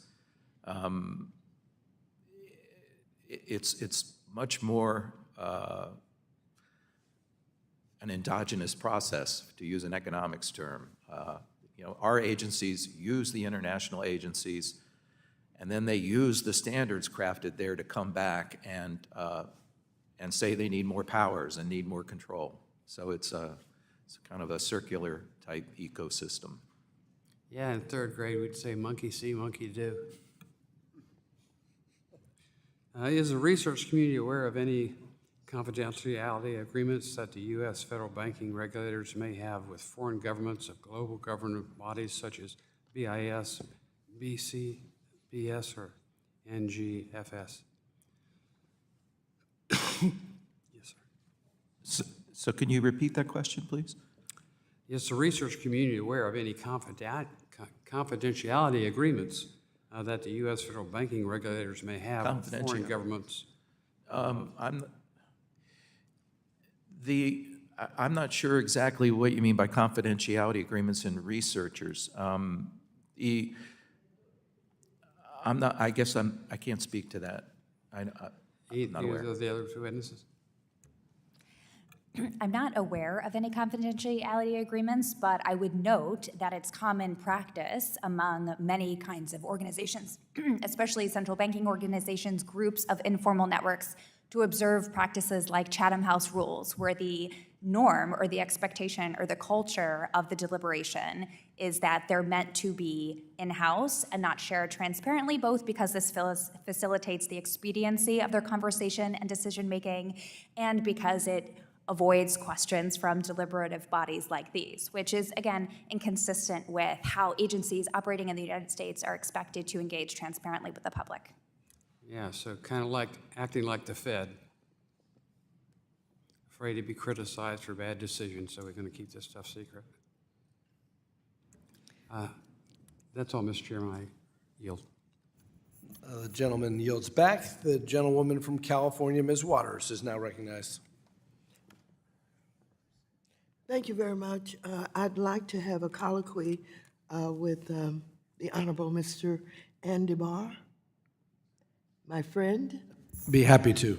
much more an endogenous process, to use an economics term. Our agencies use the international agencies, and then they use the standards crafted there to come back and say they need more powers and need more control. So it's kind of a circular type ecosystem. Yeah, in third grade, we'd say monkey see, monkey do. Is the research community aware of any confidentiality agreements that the U.S. federal banking regulators may have with foreign governments of global government bodies such as BIS, BCBS, or NGFS? Yes, sir. So can you repeat that question, please? Is the research community aware of any confidentiality agreements that the U.S. federal banking regulators may have with foreign governments? I'm not sure exactly what you mean by confidentiality agreements in researchers. I can't speak to that. I'm not aware. Either of the other two witnesses? I'm not aware of any confidentiality agreements, but I would note that it's common practice among many kinds of organizations, especially central banking organizations, groups of informal networks, to observe practices like Chatham House rules, where the norm or the expectation or the culture of the deliberation is that they're meant to be in-house and not shared transparently, both because this facilitates the expediency of their conversation and decision-making, and because it avoids questions from deliberative bodies like these, which is, again, inconsistent with how agencies operating in the United States are expected to engage transparently with the public. Yeah, so kind of like acting like the Fed, afraid to be criticized for bad decisions, so we're going to keep this stuff secret. That's all, Mr. Chairman. I yield. The gentleman yields back. The gentlewoman from California, Ms. Waters, is now recognized. Thank you very much. I'd like to have a colloquy with the Honorable Mr. Andy Barr, my friend. Be happy to.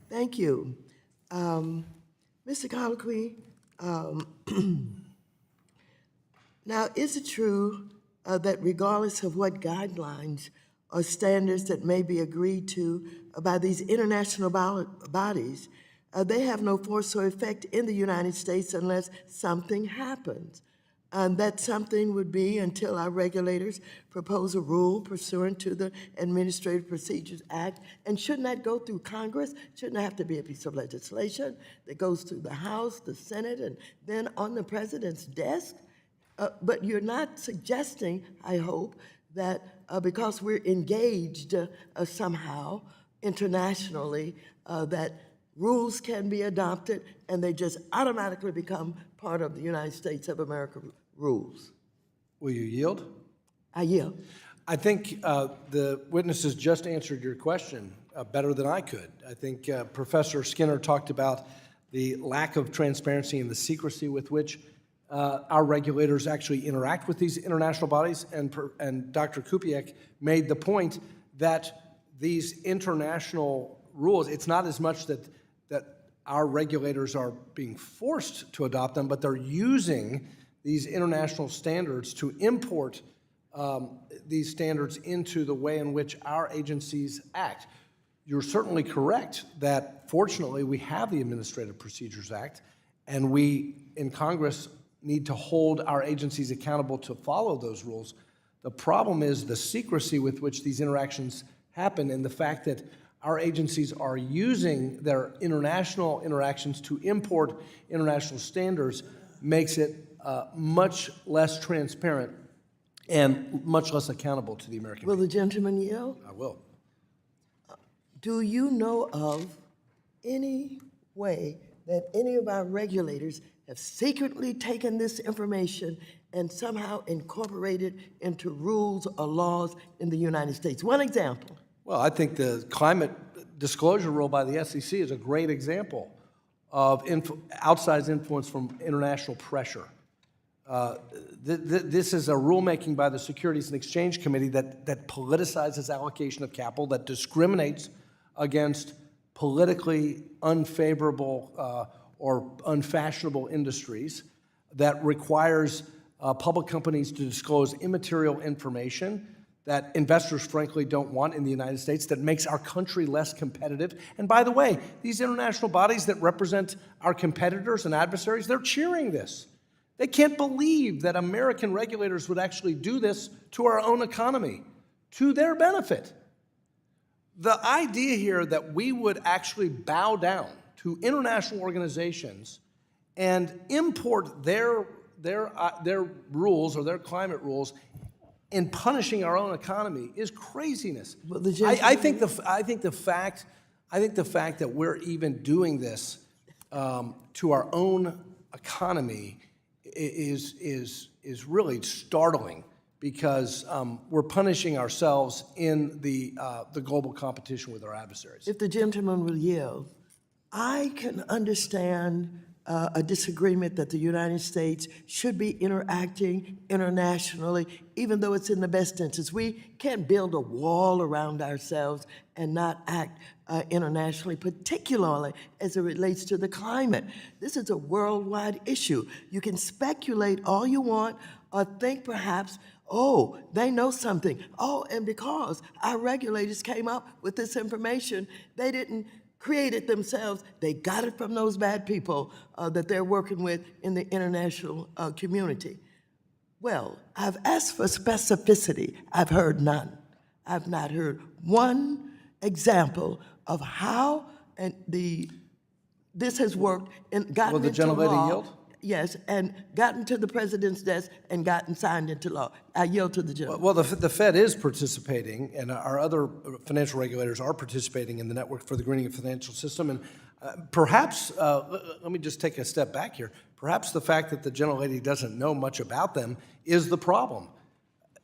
Thank you. Mr. Colloquy, now, is it true that regardless of what guidelines or standards that may be agreed to by these international bodies, they have no force or effect in the United States unless something happens? And that something would be until our regulators propose a rule pursuant to the Administrative Procedures Act. And shouldn't that go through Congress? Shouldn't it have to be a piece of legislation that goes through the House, the Senate, and then on the president's desk? But you're not suggesting, I hope, that because we're engaged somehow internationally, that rules can be adopted and they just automatically become part of the United States of America rules. Will you yield? I yield. I think the witnesses just answered your question better than I could. I think Professor Skinner talked about the lack of transparency and the secrecy with which our regulators actually interact with these international bodies, and Dr. Kupiec made the point that these international rules, it's not as much that our regulators are being forced to adopt them, but they're using these international standards to import these standards into the way in which our agencies act. You're certainly correct that, fortunately, we have the Administrative Procedures Act, and we, in Congress, need to hold our agencies accountable to follow those rules. The problem is the secrecy with which these interactions happen and the fact that our agencies are using their international interactions to import international standards makes it much less transparent and much less accountable to the American Will people. the gentleman yield? I will. Do you know of any way that any of our regulators have secretly taken this information and somehow incorporated into rules or laws in the United States? One example. Well, I think the climate disclosure rule by the SEC is a great example of outsized influence from international pressure. This is a rulemaking by the Securities and Exchange Committee that politicizes allocation of capital, that discriminates against politically unfavorable or unfashionable industries, that requires public companies to disclose immaterial information that investors frankly don't want in the United States, that makes our country less competitive. And by the way, these international bodies that represent our competitors and adversaries, they're cheering this. They can't believe that American regulators would actually do this to our own economy, to their benefit. The idea here that we would actually bow down to international organizations and import their rules or their climate rules in punishing our own economy is craziness. Well, the I think the fact that we're even doing this to our own economy is really startling, because we're punishing ourselves in the global competition with our adversaries. If the gentleman will yield, I can understand a disagreement that the United States should be interacting internationally, even though it's in the best interest. We can't build a wall around ourselves and not act internationally, particularly as it relates to the climate. This is a worldwide issue. You can speculate all you want or think perhaps, oh, they know something. Oh, and because our regulators came up with this information, they didn't create it themselves. They got it from those bad people that they're working with in the international community. Well, I've asked for specificity. I've heard none. I've not heard one example of how this has worked and gotten Will the into law. gentlelady yield? Yes, and gotten to the president's desk and gotten signed into law. I yield to the gentleman. Well, the Fed is participating, and our other financial regulators are participating in the Network for the Greening of the Financial System. And perhaps, let me just take a step back here. Perhaps the fact that the gentlelady doesn't know much about them is the problem.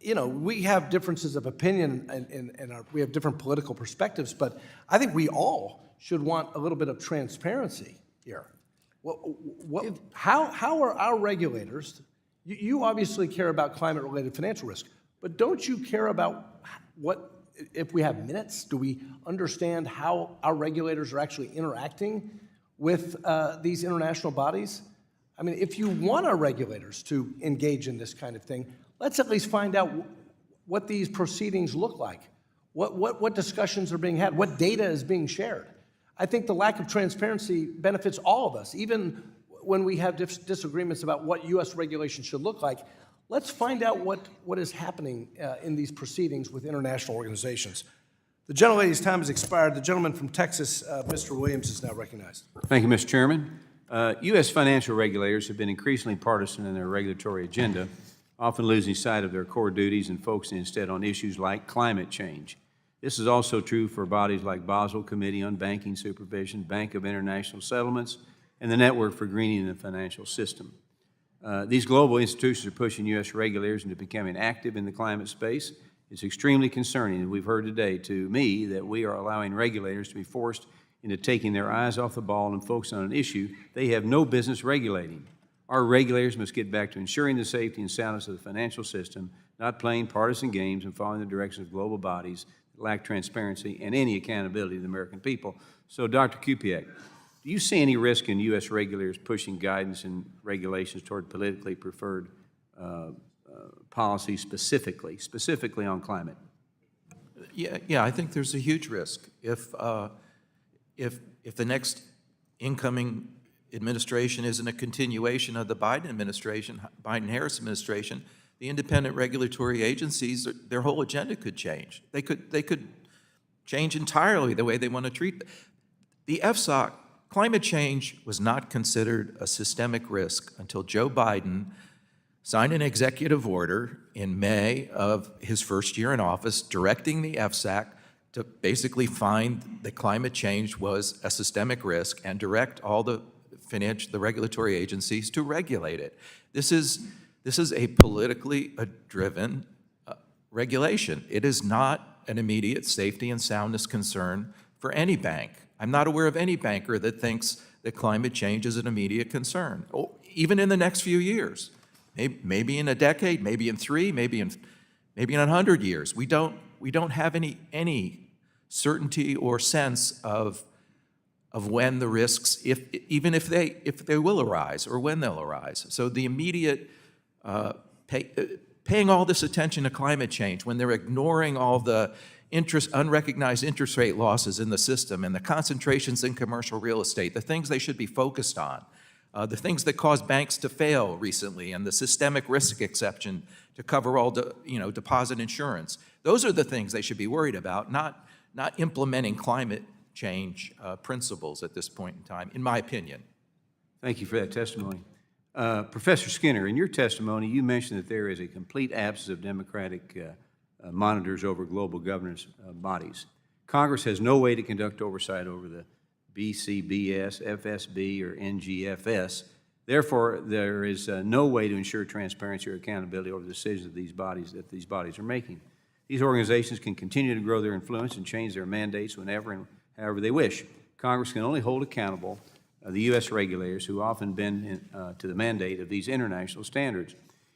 You know, we have differences of opinion and we have different political perspectives, but I think we all should want a little bit of transparency here. How are our regulators, you obviously care about climate-related financial risk, but don't you care about what, if we have minutes, do we understand how our regulators are actually interacting with these international bodies? I mean, if you want our regulators to engage in this kind of thing, let's at least find out what these proceedings look like, what discussions are being had, what data is being shared. I think the lack of transparency benefits all of us, even when we have disagreements about what U.S. regulation should look like. Let's find out what is happening in these proceedings with international organizations. The gentlelady's time has expired. The gentleman from Texas, Mr. Williams, is now recognized. Thank you, Mr. Chairman. U.S. financial regulators have been increasingly partisan in their regulatory agenda, often losing sight of their core duties and focusing instead on issues like climate change. This is also true for bodies like Basel Committee on Banking Supervision, Bank of International Settlements, and the Network for Greening the Financial System. These global institutions are pushing U.S. regulators into becoming active in the climate space. It's extremely concerning, and we've heard today, to me, that we are allowing regulators to be forced into taking their eyes off the ball and focusing on an issue they have no business regulating. Our regulators must get back to ensuring the safety and soundness of the financial system, not playing partisan games and following the direction of global bodies that lack transparency and any accountability to the American people. So, Dr. Kupiec, do you see any risk in U.S. regulators pushing guidance and regulations toward politically preferred policies specifically on climate? Yeah, I think there's a huge risk. If the next incoming administration isn't a continuation of the Biden administration, Biden-Harris administration, the independent regulatory agencies, their whole agenda could change. They could change entirely the way they want to treat the FSOC. Climate change was not considered a systemic risk until Joe Biden signed an executive order in May of his first year in office directing the FSOC to basically find that climate change was a systemic risk and direct all the regulatory agencies to regulate it. This is a politically driven regulation. It is not an immediate safety and soundness concern for any bank. I'm not aware of any banker that thinks that climate change is an immediate concern, even in the next few years. maybe in a decade, maybe in 3, maybe in 100 years. We don't have any certainty or sense of when the risks, even if they will arise or when they'll arise. So the immediate paying all this attention to climate change when they're ignoring all the unrecognized interest rate losses in the system and the concentrations in commercial real estate, the things they should be focused on, the things that caused banks to fail recently, and the systemic risk exception to cover all deposit insurance. Those are the things they should be worried about, not implementing climate change principles at this point in time, in my opinion. Thank you for that testimony. Professor Skinner, in your testimony, you mentioned that there is a complete absence of democratic monitors over global governance bodies. Congress has no way to conduct oversight over the BCBS, FSB, or NGFS. Therefore, there is no way to ensure transparency or accountability over the decisions of these bodies that these bodies are making. These organizations can continue to grow their influence and change their mandates whenever and however they wish. Congress can only hold accountable the U.S. regulators who often bend to the mandate of these international standards.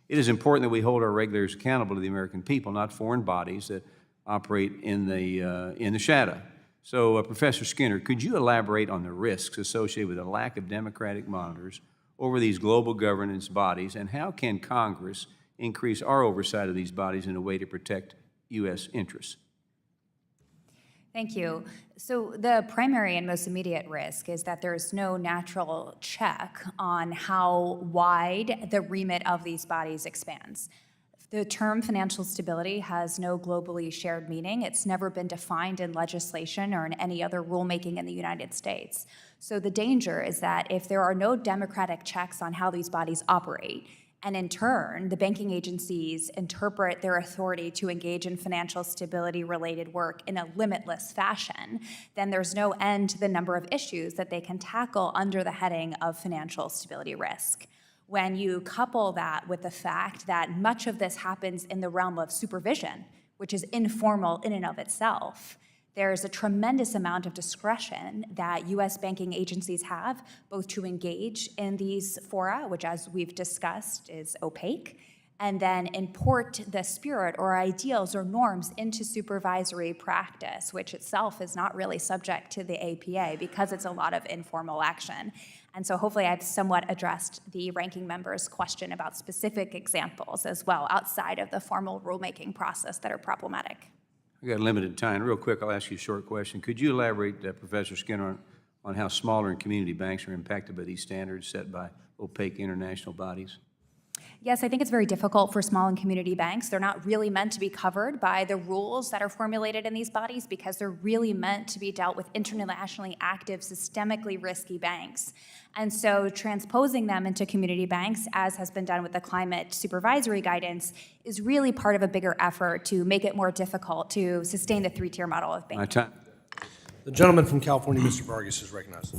It is important that we hold our regulators accountable to the American people, not foreign bodies that operate in the shadow. So, Professor Skinner, could you elaborate on the risks associated with a lack of democratic monitors over these global governance bodies, and how can Congress increase our oversight of these bodies in a way to protect U.S. interests? Thank you. So the primary and most immediate risk is that there's no natural check on how wide the remit of these bodies expands. The term financial stability has no globally shared meaning. It's never been defined in legislation or in any other rulemaking in the United States. So the danger is that if there are no democratic checks on how these bodies operate, and in turn, the banking agencies interpret their authority to engage in financial stability-related work in a limitless fashion, then there's no end to the number of issues that they can tackle under the heading of financial stability risk. When you couple that with the fact that much of this happens in the realm of supervision, which is informal in and of itself, there's a tremendous amount of discretion that U.S. banking agencies have, both to engage in these fora, which, as we've discussed, is opaque, and then import the spirit or ideals or norms into supervisory practice, which itself is not really subject to the APA because it's a lot of informal action. And so hopefully I've somewhat addressed the ranking member's question about specific examples as well outside of the formal rulemaking process that are problematic. We've got limited time. Real quick, I'll ask you a short question. Could you elaborate, Professor Skinner, on how smaller and community banks are impacted by these standards set by opaque international bodies? Yes, I think it's very difficult for small and community banks. They're not really meant to be covered by the rules that are formulated in these bodies because they're really meant to be dealt with internationally active, systemically risky banks. And so transposing them into community banks, as has been done with the climate supervisory guidance, is really part of a bigger effort to make it more difficult to sustain the three-tier model of banking. My time. The gentleman from California, Mr. Vargas, is recognized.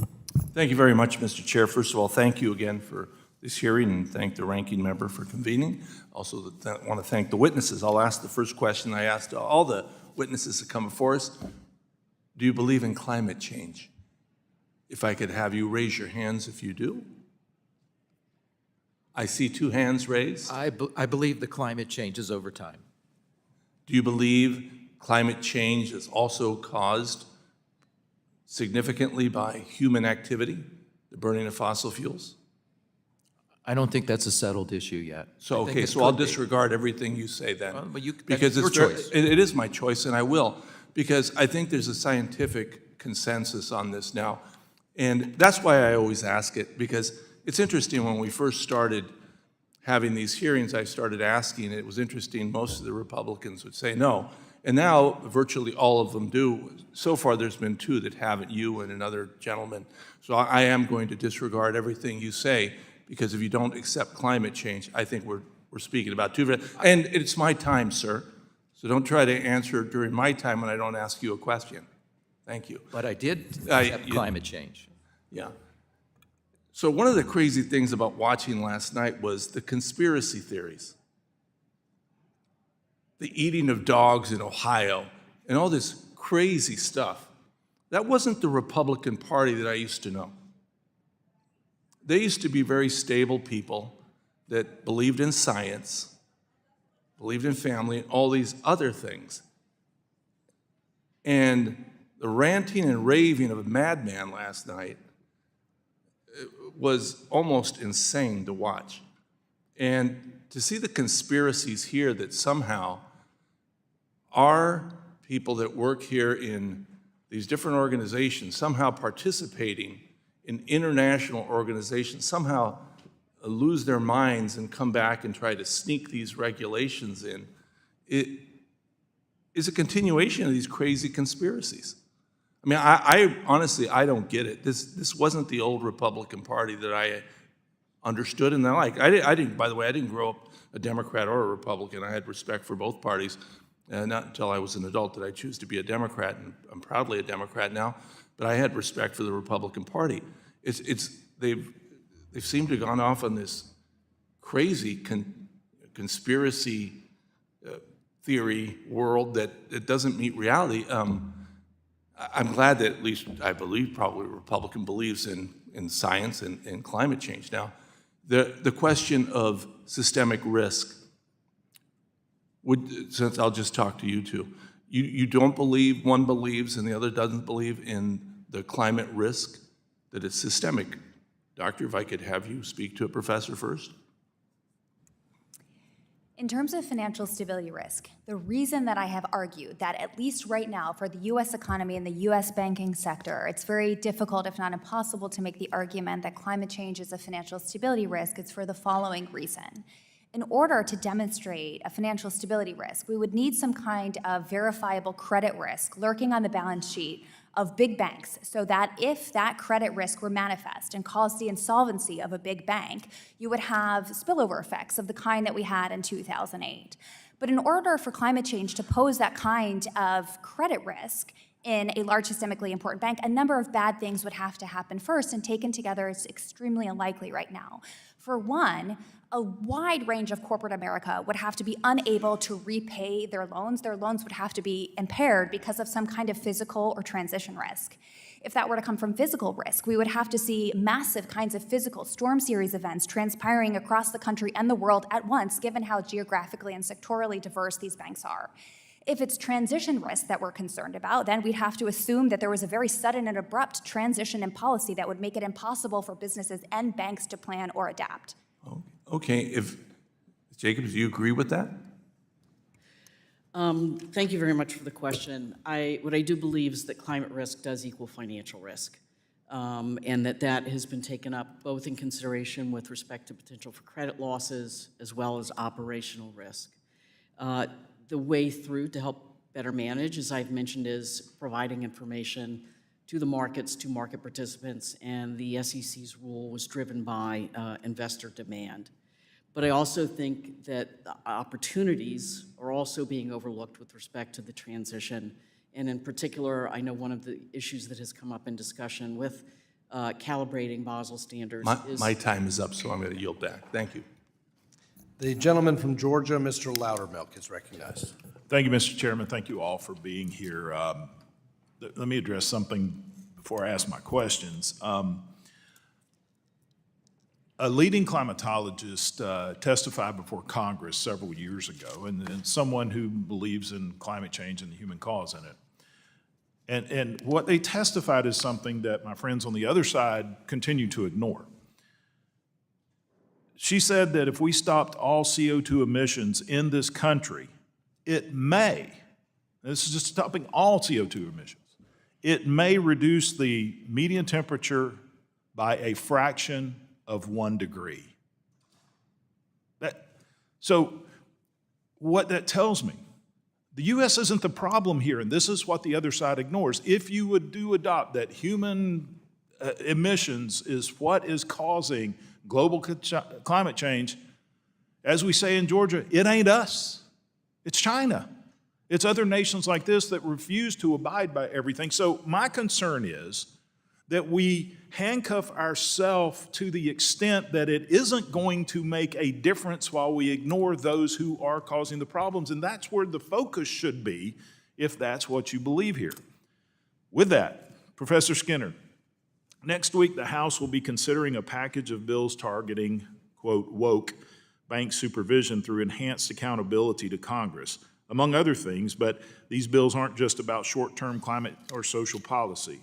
Thank you very much, Mr. Chair. First of all, thank you again for this hearing and thank the ranking member for convening. Also, I want to thank the witnesses. I'll ask the first question I asked all the witnesses that come before us. Do you believe in climate change? If I could have you raise your hands if you do. I see 2 hands raised. I believe the climate changes over time. Do you believe climate change is also caused significantly by human activity, the burning of fossil fuels? I don't think that's a settled issue yet. So, I think okay, it so I'll could be. disregard everything you say then. Well, but that's because your it's very, choice. it is my choice, and I will, because I think there's a scientific consensus on this now. And that's why I always ask it, because it's interesting when we first started having these hearings, I started asking, it was interesting, most of the Republicans would say no. And now virtually all of them do. So far there's been 2 that haven't, you and another gentleman. So I am going to disregard everything you say, because if you don't accept climate change, I think we're speaking about 2 different, and it's my time, sir. So don't try to answer during my time when I don't ask you a question. Thank you. But I did accept climate change. Yeah. So one of the crazy things about watching last night was the conspiracy theories. The eating of dogs in Ohio and all this crazy stuff. That wasn't the Republican Party that I used to know. They used to be very stable people that believed in science, believed in family, and all these other things. And the ranting and raving of a madman last night was almost insane to watch. And to see the conspiracies here that somehow our people that work here in these different organizations somehow participating in international organizations somehow lose their minds and come back and try to sneak these regulations in, it is a continuation of these crazy conspiracies. I mean, I honestly, I don't get it. This wasn't the old Republican Party that I understood and I like. I didn't, by the way, I didn't grow up a Democrat or a Republican. I had respect for both parties. Not until I was an adult did I choose to be a Democrat, and I'm proudly a Democrat now, but I had respect for the Republican Party. They've seemed to have gone off on this crazy conspiracy theory world that doesn't meet reality. I'm glad that at least I believe probably a Republican believes in science and climate change. Now, the question of systemic risk, since I'll just talk to you two, you don't believe, one believes and the other doesn't believe in the climate risk, that it's systemic. Doctor, if I could have you speak to a professor first. In terms of financial stability risk, the reason that I have argued that at least right now for the U.S. economy and the U.S. banking sector, it's very difficult, if not impossible, to make the argument that climate change is a financial stability risk is for the following reason. In order to demonstrate a financial stability risk, we would need some kind of verifiable credit risk lurking on the balance sheet of big banks, so that if that credit risk were manifest and caused the insolvency of a big bank, you would have spillover effects of the kind that we had in 2008. But in order for climate change to pose that kind of credit risk in a large systemically important bank, a number of bad things would have to happen first, and taken together it's extremely unlikely right now. For one, a wide range of corporate America would have to be unable to repay their loans. Their loans would have to be impaired because of some kind of physical or transition risk. If that were to come from physical risk, we would have to see massive kinds of physical storm series events transpiring across the country and the world at once, given how geographically and sectorally diverse these banks are. If it's transition risk that we're concerned about, then we'd have to assume that there was a very sudden and abrupt transition in policy that would make it impossible for businesses and banks to plan or adapt. Okay, if Jacobs, do you agree with that? Thank you very much for the question. What I do believe is that climate risk does equal financial risk, and that has been taken up both in consideration with respect to potential for credit losses as well as operational risk. The way through to help better manage, as I've mentioned, is providing information to the markets, to market participants, and the SEC's rule was driven by investor demand. But I also think that the opportunities are also being overlooked with respect to the transition. And in particular, I know one of the issues that has come up in discussion with calibrating Basel standards is... My time is up, so I'm going to yield back. Thank you. The gentleman from Georgia, Mr. Loudermilk, is recognized. Thank you, Mr. Chairman. Thank you all for being here. Let me address something before I ask my questions. A leading climatologist testified before Congress several years ago, and someone who believes in climate change and the human cause in it. And what they testified is something that my friends on the other side continue to ignore. She said that if we stopped all CO2 emissions in this country, it may, this is just stopping all CO2 emissions, it may reduce the median temperature by a fraction of 1 degree. So what that tells me, the U.S. isn't the problem here, and this is what the other side ignores. If you would adopt that human emissions is what is causing global climate change, as we say in Georgia, it ain't us, it's China. It's other nations like this that refuse to abide by everything. So my concern is that we handcuff ourselves to the extent that it isn't going to make a difference while we ignore those who are causing the problems. And that's where the focus should be, if that's what you believe here. With that, Professor Skinner, next week the House will be considering a package of bills targeting, quote, woke bank supervision through enhanced accountability to Congress, among other things, but these bills aren't just about short-term climate or social policy.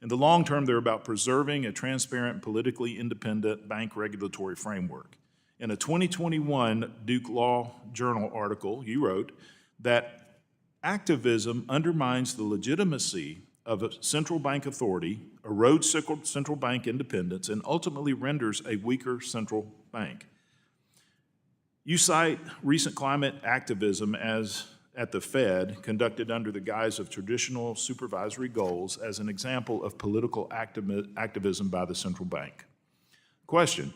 In the long term, they're about preserving a transparent and politically independent bank regulatory framework. In a 2021 Duke Law Journal article, you wrote that activism undermines the legitimacy of a central bank authority, erodes central bank independence, and ultimately renders a weaker central bank. You cite recent climate activism at the Fed, conducted under the guise of traditional supervisory goals, as an example of political activism by the central bank. Question: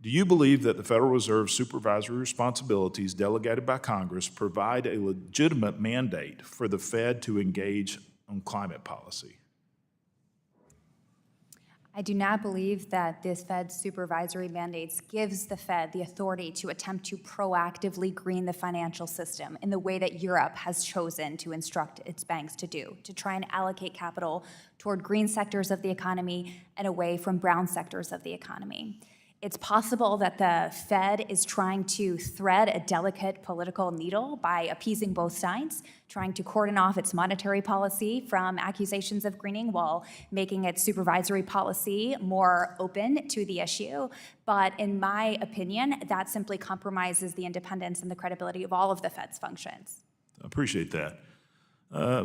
do you believe that the Federal Reserve's supervisory responsibilities delegated by Congress provide a legitimate mandate for the Fed to engage on climate policy? I do not believe that this Fed's supervisory mandates gives the Fed the authority to attempt to proactively green the financial system in the way that Europe has chosen to instruct its banks to do, to try and allocate capital toward green sectors of the economy and away from brown sectors of the economy. It's possible that the Fed is trying to thread a delicate political needle by appeasing both sides, trying to cordon off its monetary policy from accusations of greening while making its supervisory policy more open to the issue. But in my opinion, that simply compromises the independence and the credibility of all of the Fed's functions. I appreciate that.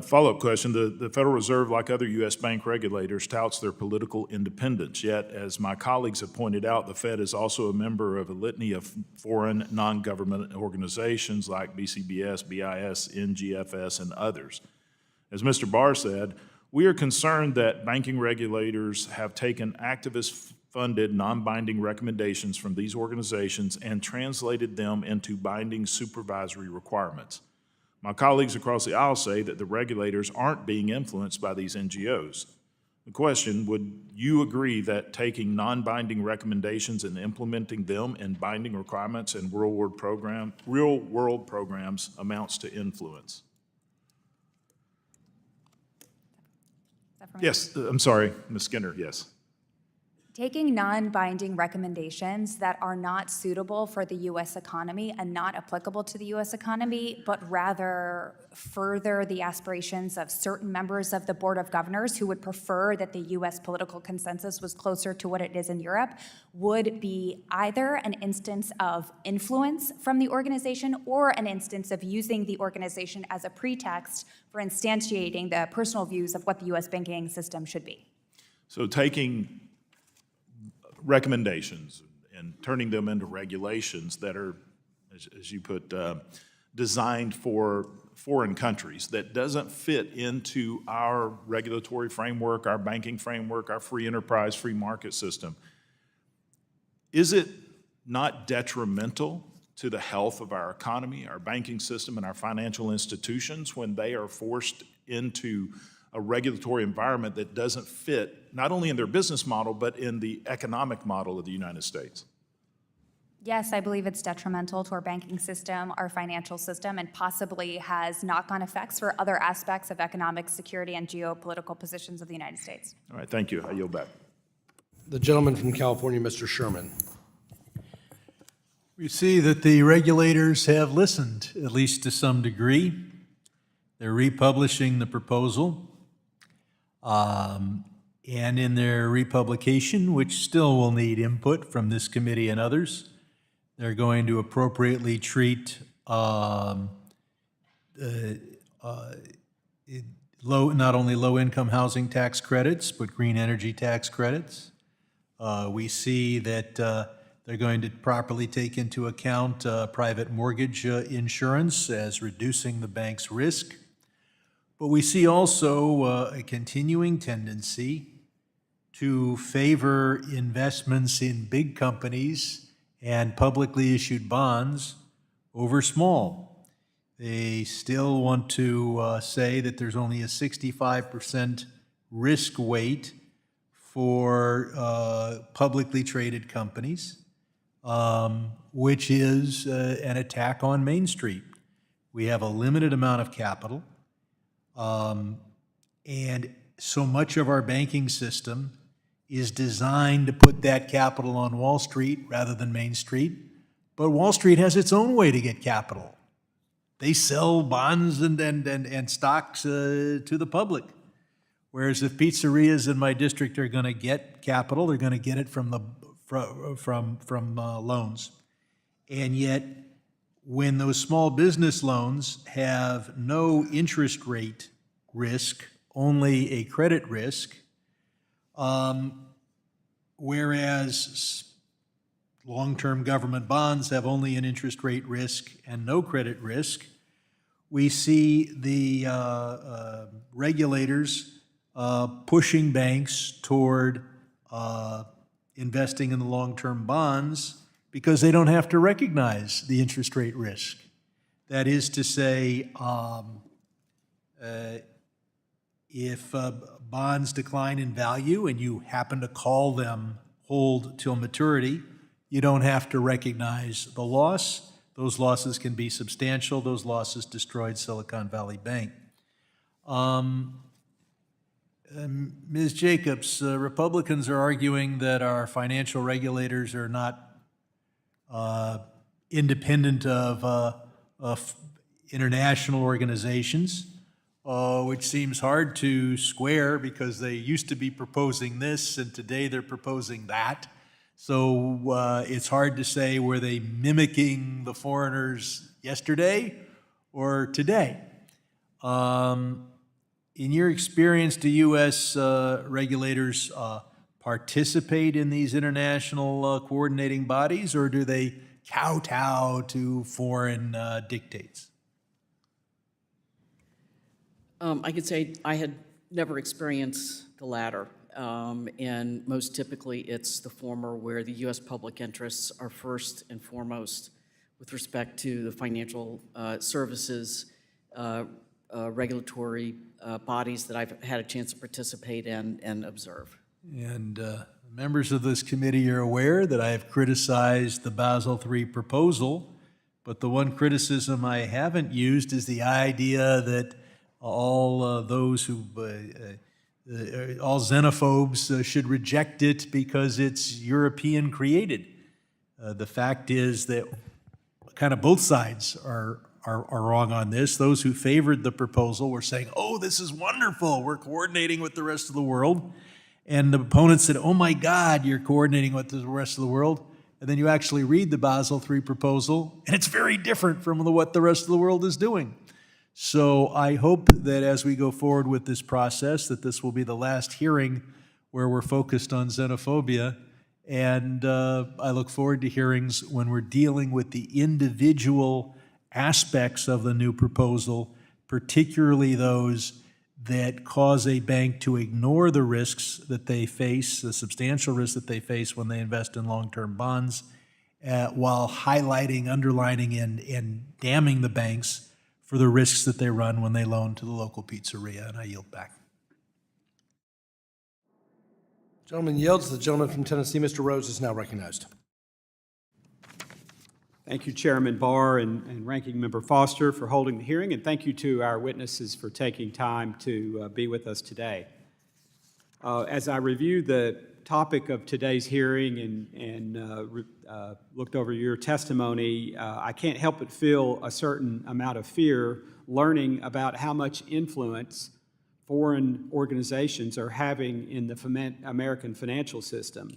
Follow-up question. The Federal Reserve, like other U.S. bank regulators, touts their political independence. Yet, as my colleagues have pointed out, the Fed is also a member of a litany of foreign non-government organizations like BCBS, BIS, NGFS, and others. As Mr. Barr said, we are concerned that banking regulators have taken activist-funded, non-binding recommendations from these organizations and translated them into binding supervisory requirements. My colleagues across the aisle say that the regulators aren't being influenced by these NGOs. The question: would you agree that taking non-binding recommendations and implementing them in binding requirements and real-world programs amounts to influence? Yes, I'm sorry, Ms. Skinner, yes. Taking non-binding recommendations that are not suitable for the U.S. economy and not applicable to the U.S. economy, but rather further the aspirations of certain members of the Board of Governors who would prefer that the U.S. political consensus was closer to what it is in Europe, would be either an instance of influence from the organization or an instance of using the organization as a pretext for instantiating the personal views of what the U.S. banking system should be. So taking recommendations and turning them into regulations that are, as you put, designed for foreign countries, that doesn't fit into our regulatory framework, our banking framework, our free enterprise, free market system. Is it not detrimental to the health of our economy, our banking system, and our financial institutions when they are forced into a regulatory environment that doesn't fit not only in their business model, but in the economic model of the United States? Yes, I believe it's detrimental to our banking system, our financial system, and possibly has knock-on effects for other aspects of economic security and geopolitical positions of the United States. All right, thank you. I yield back. The gentleman from California, Mr. Sherman. We see that the regulators have listened, at least to some degree. They're republishing the proposal. And in their republication, which still will need input from this committee and others, they're going to appropriately treat not only low-income housing tax credits, but green energy tax credits. We see that they're going to properly take into account private mortgage insurance as reducing the bank's risk. But we see also a continuing tendency to favor investments in big companies and publicly issued bonds over small. They still want to say that there's only a 65% risk weight for publicly traded companies, which is an attack on Main Street. We have a limited amount of capital. And so much of our banking system is designed to put that capital on Wall Street rather than Main Street. But Wall Street has its own way to get capital. They sell bonds and stocks to the public. Whereas if pizzerias in my district are going to get capital, they're going to get it from loans. And yet, when those small business loans have no interest rate risk, only a credit risk, whereas long-term government bonds have only an interest rate risk and no credit risk, we see the regulators pushing banks toward investing in the long-term bonds because they don't have to recognize the interest rate risk. That is to say, if bonds decline in value and you happen to call them hold till maturity, you don't have to recognize the loss. Those losses can be substantial. Those losses destroyed Silicon Valley Bank. Ms. Jacobs, Republicans are arguing that our financial regulators are not independent of international organizations, which seems hard to square because they used to be proposing this and today they're proposing that. So it's hard to say, were they mimicking the foreigners yesterday or today? In your experience, do U.S. regulators participate in these international coordinating bodies, or do they kowtow to foreign dictates? I could say I had never experienced the latter. And most typically, it's the former, where the U.S. public interests are first and foremost with respect to the financial services regulatory bodies that I've had a chance to participate in and observe. And members of this committee are aware that I have criticized the Basel III proposal, but the one criticism I haven't used is the idea that all those who all xenophobes should reject it because it's European created. The fact is that kind of both sides are wrong on this. Those who favored the proposal were saying, oh, this is wonderful, we're coordinating with the rest of the world. And the opponents said, oh my God, you're coordinating with the rest of the world. And then you actually read the Basel III proposal, and it's very different from what the rest of the world is doing. So I hope that as we go forward with this process, that this will be the last hearing where we're focused on xenophobia. And I look forward to hearings when we're dealing with the individual aspects of the new proposal, particularly those that cause a bank to ignore the risks that they face, the substantial risks that they face when they invest in long-term bonds, while highlighting, underlining, and damning the banks for the risks that they run when they loan to the local pizzeria. And I yield back. Gentleman yields. The gentleman from Tennessee, Mr. Rose, is now recognized. Thank you, Chairman Barr and Ranking Member Foster, for holding the hearing, and thank you to our witnesses for taking time to be with us today. As I review the topic of today's hearing and looked over your testimony, I can't help but feel a certain amount of fear learning about how much influence foreign organizations are having in the American financial system.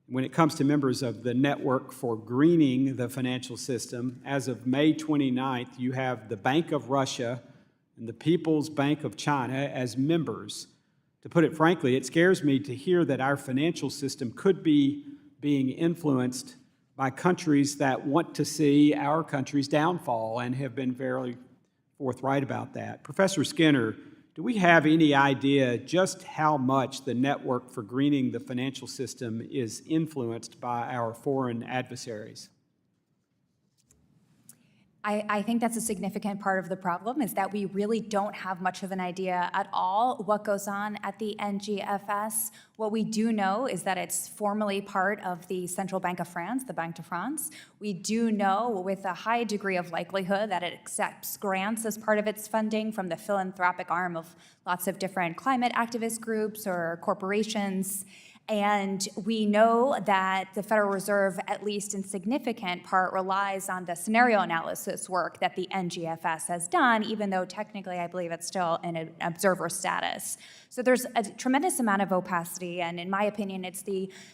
When it comes to members of the Network for Greening the Financial System, as of May 29th, you have the Bank of Russia and the People's Bank of China as members. To put it frankly, it scares me to hear that our financial system could be being influenced by countries that want to see our country's downfall and have been very forthright about that. Professor Skinner, do we have any idea just how much the Network for Greening the Financial System is influenced by our foreign adversaries? I think that's a significant part of the problem, is that we really don't have much of an idea at all what goes on at the NGFS. What we do know is that it's formally part of the Central Bank of France, the Banque de France. We do know with a high degree of likelihood that it accepts grants as part of its funding from the philanthropic arm of lots of different climate activist groups or corporations. And we know that the Federal Reserve, at least in significant part, relies on the scenario analysis work that the NGFS has done, even though technically I believe it's still in an observer status. So there's a tremendous amount of opacity, and in my opinion, it's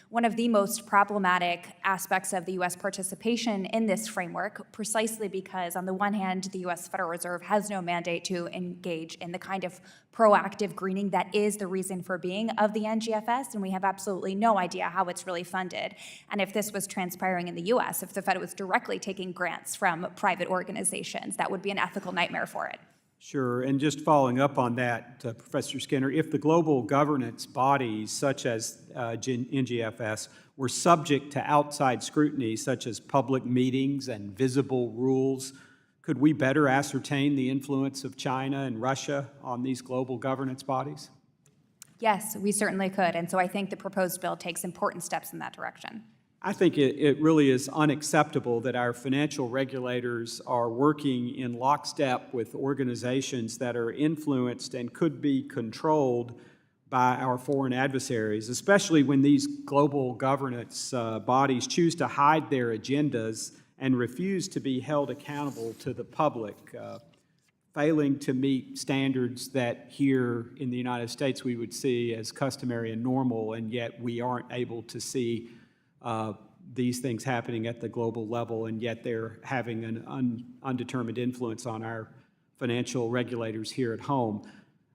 one of the most problematic aspects of the U.S. participation in this framework, precisely because, on the one hand, the U.S. Federal Reserve has no mandate to engage in the kind of proactive greening that is the reason for being of the NGFS, and we have absolutely no idea how it's really funded. And if this was transpiring in the U.S., if the Fed was directly taking grants from private organizations, that would be an ethical nightmare for it. Sure, and just following up on that, Professor Skinner, if the global governance bodies such as NGFS were subject to outside scrutiny, such as public meetings and visible rules, could we better ascertain the influence of China and Russia on these global governance bodies? Yes, we certainly could, and so I think the proposed bill takes important steps in that direction. I think it really is unacceptable that our financial regulators are working in lockstep with organizations that are influenced and could be controlled by our foreign adversaries, especially when these global governance bodies choose to hide their agendas and refuse to be held accountable to the public, failing to meet standards that here in the United States we would see as customary and normal, and yet we aren't able to see these things happening at the global level, and yet they're having an undetermined influence on our financial regulators here at home.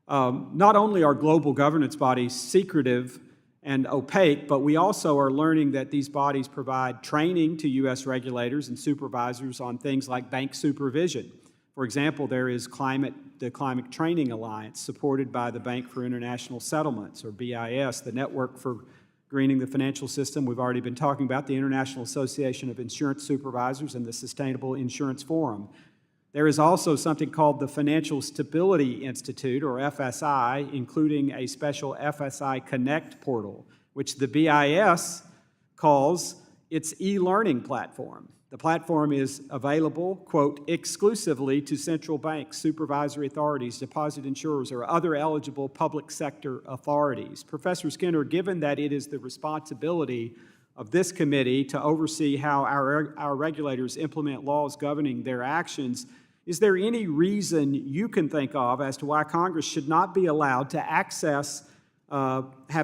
Not only are global governance bodies secretive and opaque, but we also are learning that these bodies provide training to U.S. regulators and supervisors on things like bank supervision. For example, there is the Climate Training Alliance, supported by the Bank for International Settlements, or BIS, the Network for Greening the Financial System we've already been talking about, the International Association of Insurance Supervisors, and the Sustainable Insurance Forum. There is also something called the Financial Stability Institute, or FSI, including a special FSI Connect portal, which the BIS calls its e-learning platform. The platform is available, quote, exclusively to central banks, supervisory authorities, deposit insurers, or other eligible public sector authorities. Professor Skinner, given that it is the responsibility of this committee to oversee how our regulators implement laws governing their actions, is there any reason you can think of as to why Congress should not be allowed to have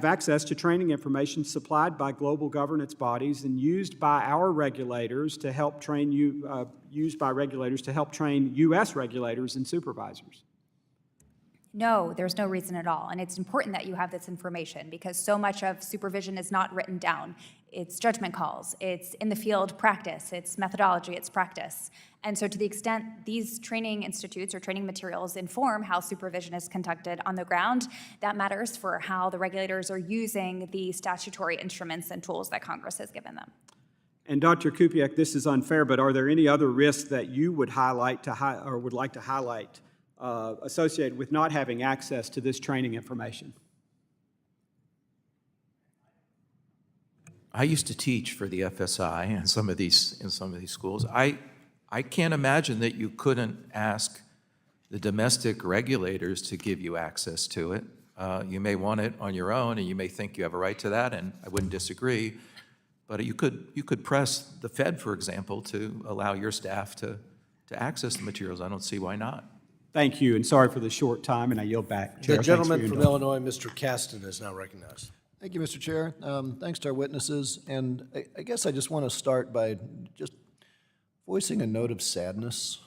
access to training information supplied by global governance bodies and used by our regulators to help train U.S. regulators and supervisors? No, there's no reason at all. And it's important that you have this information because so much of supervision is not written down. It's judgment calls, it's in the field practice, it's methodology, it's practice. And so to the extent these training institutes or training materials inform how supervision is conducted on the ground, that matters for how the regulators are using the statutory instruments and tools that Congress has given them. And Dr. Kupiec, this is unfair, but are there any other risks that you would highlight or would like to highlight associated with not having access to this training information? I used to teach for the FSI in some of these schools. I can't imagine that you couldn't ask the domestic regulators to give you access to it. You may want it on your own, and you may think you have a right to that, and I wouldn't disagree. But you could press the Fed, for example, to allow your staff to access the materials. I don't see why not. Thank you, and sorry for the short time, and I yield back. Chair, The gentleman from Illinois, Mr. Kasten, is now recognized. Thank you, Mr. Chair. Thanks to our witnesses. And I guess I just want to start by just voicing a note of sadness.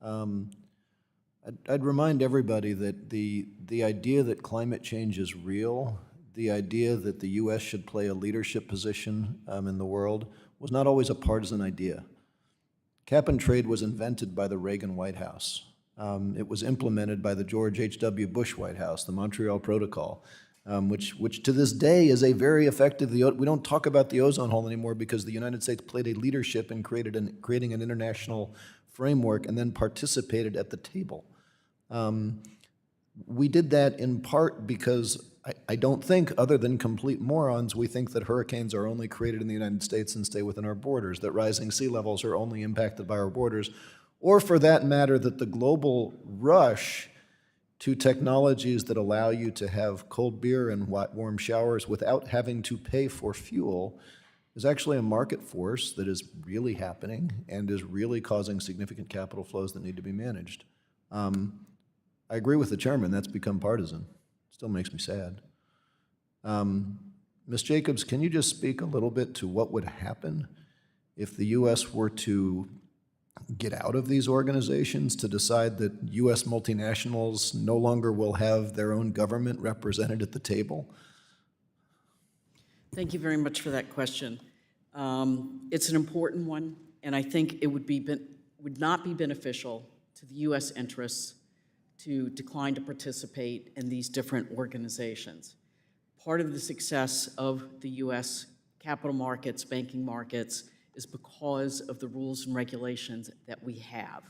I'd remind everybody that the idea that climate change is real, the idea that the U.S. should play a leadership position in the world, was not always a partisan idea. Cap and trade was invented by the Reagan White House. It was implemented by the George H.W. Bush White House, the Montreal Protocol, which to this day is a very effective, we don't talk about the ozone hole anymore because the United States played a leadership in creating an international framework and then participated at the table. We did that in part because I don't think, other than complete morons, we think that hurricanes are only created in the United States and stay within our borders, that rising sea levels are only impacted by our borders, or for that matter, that the global rush to technologies that allow you to have cold beer and warm showers without having to pay for fuel is actually a market force that is really happening and is really causing significant capital flows that need to be managed. I agree with the chairman, that's become partisan. Still makes me sad. Ms. Jacobs, can you just speak a little bit to what would happen if the U.S. were to get out of these organizations, to decide that U.S. multinationals no longer will have their own government represented at the table? Thank you very much for that question. It's an important one, and I think it would not be beneficial to the U.S. interests to decline to participate in these different organizations. Part of the success of the U.S. capital markets, banking markets, is because of the rules and regulations that we have.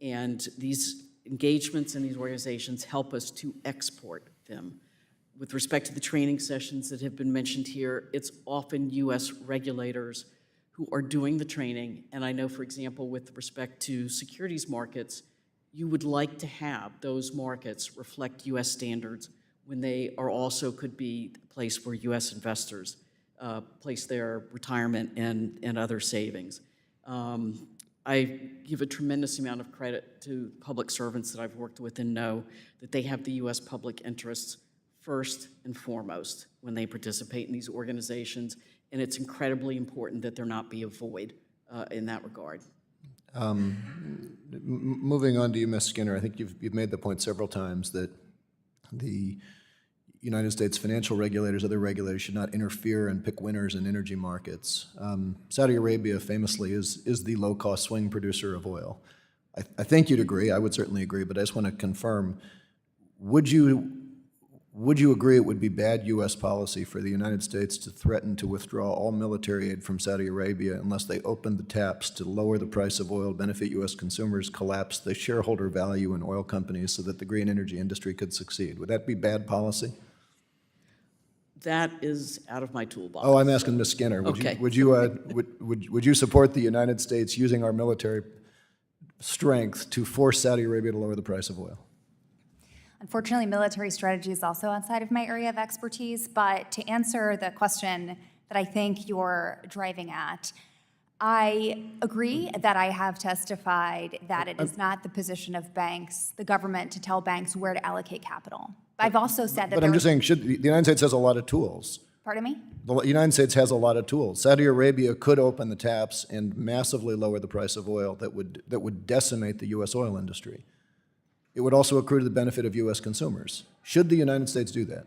And these engagements in these organizations help us to export them. With respect to the training sessions that have been mentioned here, it's often U.S. regulators who are doing the training. And I know, for example, with respect to securities markets, you would like to have those markets reflect U.S. standards when they are also could be a place where U.S. investors place their retirement and other savings. I give a tremendous amount of credit to public servants that I've worked with and know that they have the U.S. public interests first and foremost when they participate in these organizations, and it's incredibly important that there not be a void in that regard. Moving on to you, Ms. Skinner, I think you've made the point several times that the United States financial regulators, other regulators, should not interfere and pick winners in energy markets. Saudi Arabia famously is the low-cost swing producer of oil. I think you'd agree, I would certainly agree, but I just want to confirm, would you agree it would be bad U.S. policy for the United States to threaten to withdraw all military aid from Saudi Arabia unless they opened the taps to lower the price of oil, benefit U.S. consumers, collapse the shareholder value in oil companies so that the green energy industry could succeed? Would that be bad policy? That is out of my toolbox. Oh, I'm asking Ms. Skinner. Would you support the United States using our military strength to force Saudi Arabia to lower the price of oil? Unfortunately, military strategy is also outside of my area of expertise, but to answer the question that I think you're driving at, I agree that I have testified that it is not the position of banks, the government, to tell banks where to allocate capital. I've also said that But I'm just saying, the United States has a lot of tools. Pardon me? The United States has a lot of tools. Saudi Arabia could open the taps and massively lower the price of oil that would decimate the U.S. oil industry. It would also accrue to the benefit of U.S. consumers. Should the United States do that?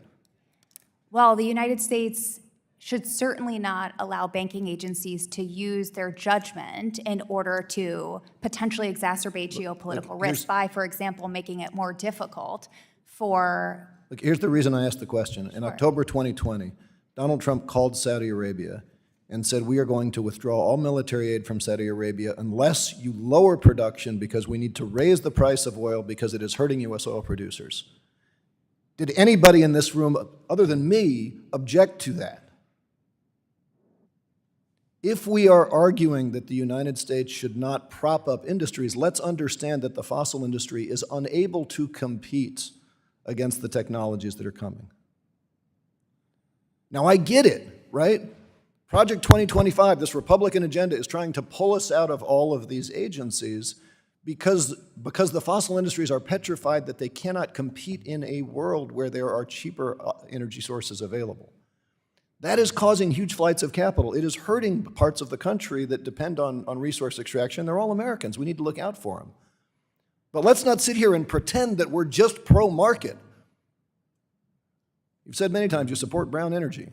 Well, the United States should certainly not allow banking agencies to use their judgment in order to potentially exacerbate geopolitical risk by, for example, making it more difficult for... Look, here's the reason I asked the question. In October 2020, Donald Trump called Saudi Arabia and said, we are going to withdraw all military aid from Saudi Arabia unless you lower production because we need to raise the price of oil because it is hurting U.S. oil producers. Did anybody in this room, other than me, object to that? If we are arguing that the United States should not prop up industries, let's understand that the fossil industry is unable to compete against the technologies that are coming. Now, I get it, right? Project 2025, this Republican agenda, is trying to pull us out of all of these agencies because the fossil industries are petrified that they cannot compete in a world where there are cheaper energy sources available. That is causing huge flights of capital. It is hurting parts of the country that depend on resource extraction. They're all Americans. We need to look out for them. But let's not sit here and pretend that we're just pro-market. You've said many times you support brown energy.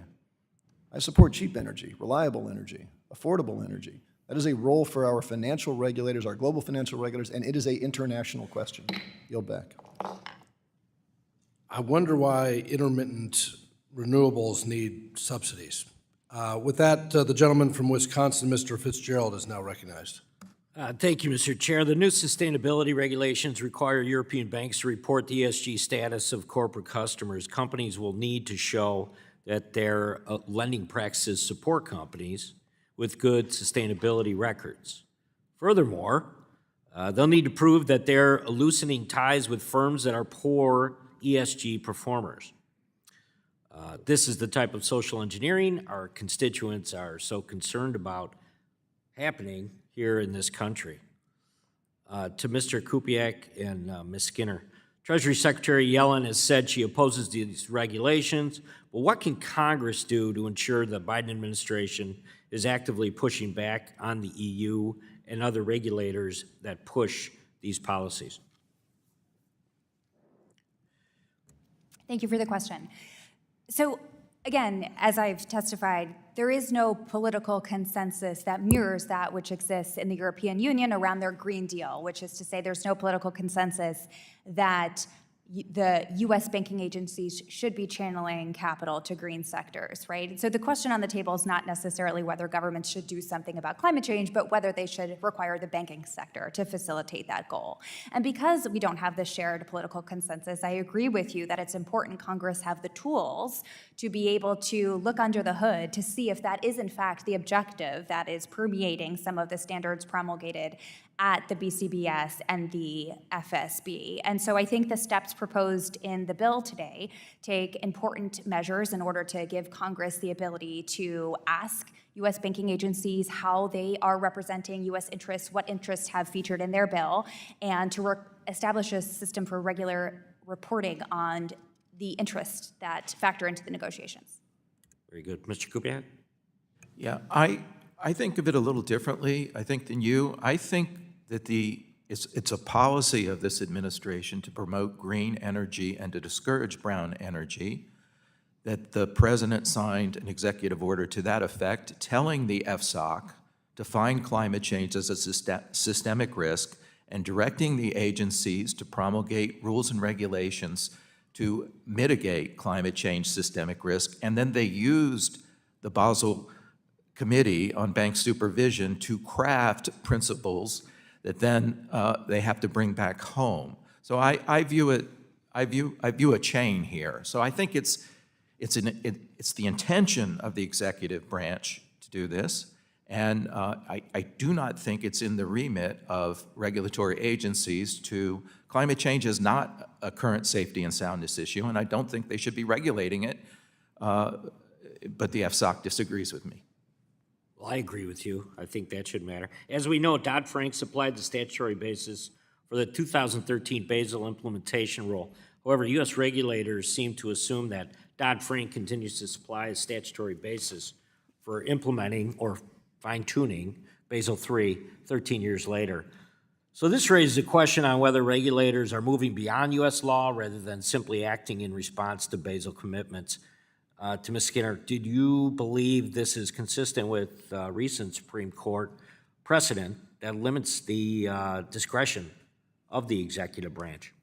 I support cheap energy, reliable energy, affordable energy. That is a role for our financial regulators, our global financial regulators, and it is an international question. Yield back. I wonder why intermittent renewables need subsidies. With that, the gentleman from Wisconsin, Mr. Fitzgerald, is now recognized. Thank you, Mr. Chair. The new sustainability regulations require European banks to report the ESG status of corporate customers. Companies will need to show that their lending practices support companies with good sustainability records. Furthermore, They'll need to prove that they're loosening ties with firms that are poor ESG performers. This is the type of social engineering our constituents are so concerned about happening here in this country. To Mr. Kupiec and Ms. Skinner, Treasury Secretary Yellen has said she opposes these regulations, but what can Congress do to ensure the Biden administration is actively pushing back on the EU and other regulators that push these policies? Thank you for the question. So again, as I've testified, there is no political consensus that mirrors that which exists in the European Union around their Green Deal, which is to say there's no political consensus that the U.S. banking agencies should be channeling capital to green sectors, right? So the question on the table is not necessarily whether governments should do something about climate change, but whether they should require the banking sector to facilitate that goal. And because we don't have this shared political consensus, I agree with you that it's important Congress have the tools to be able to look under the hood to see if that is in fact the objective that is permeating some of the standards promulgated at the BCBS and the FSB. And so I think the steps proposed in the bill today take important measures in order to give Congress the ability to ask U.S. banking agencies how they are representing U.S. interests, what interests have featured in their bill, and to establish a system for regular reporting on the interests that factor into the negotiations. Very good. Mr. Kupiec? Yeah, I think of it a little differently, I think, than you. I think that it's a policy of this administration to promote green energy and to discourage brown energy, that the president signed an executive order to that effect, telling the FSOC to find climate change as a systemic risk and directing the agencies to promulgate rules and regulations to mitigate climate change systemic risk. And then they used the Basel Committee on Bank Supervision to craft principles that then they have to bring back home. So I view a chain here. So I think it's the intention of the executive branch to do this, and I do not think it's in the remit of regulatory agencies to. Climate change is not a current safety and soundness issue, and I don't think they should be regulating it. But the FSOC disagrees with me. Well, I agree with you. I think that should matter. As we know, Dodd-Frank supplied the statutory basis for the 2013 Basel implementation rule. However, U.S. regulators seem to assume that Dodd-Frank continues to supply a statutory basis for implementing or fine-tuning Basel III 13 years later. So this raises a question on whether regulators are moving beyond U.S. law rather than simply acting in response to Basel commitments. To Ms. Skinner, did you believe this is consistent with recent Supreme Court precedent that limits the discretion of the executive branch?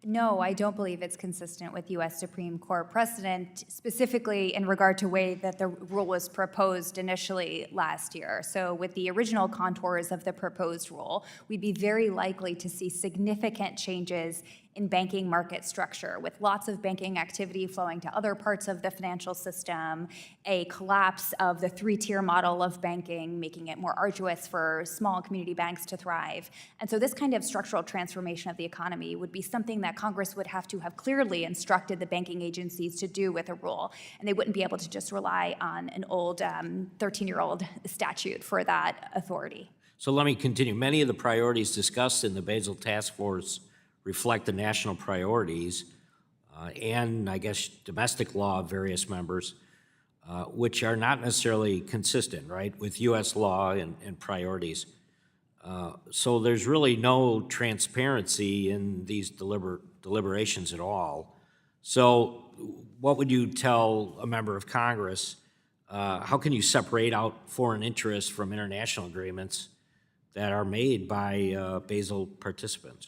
No, I don't believe it's consistent with U.S. Supreme Court precedent, specifically in regard to the way that the rule was proposed initially last year. So with the original contours of the proposed rule, we'd be very likely to see significant changes in banking market structure, with lots of banking activity flowing to other parts of the financial system, a collapse of the three-tier model of banking, making it more arduous for small community banks to thrive. And so this kind of structural transformation of the economy would be something that Congress would have to have clearly instructed the banking agencies to do with a rule, and they wouldn't be able to just rely on an old 13-year-old statute for that authority. So let me continue. Many of the priorities discussed in the Basel Task Force reflect the national priorities and, I guess, domestic law of various members, which are not necessarily consistent, right, with U.S. law and priorities. So there's really no transparency in these deliberations at all. So what would you tell a member of Congress? How can you separate out foreign interests from international agreements that are made by Basel participants?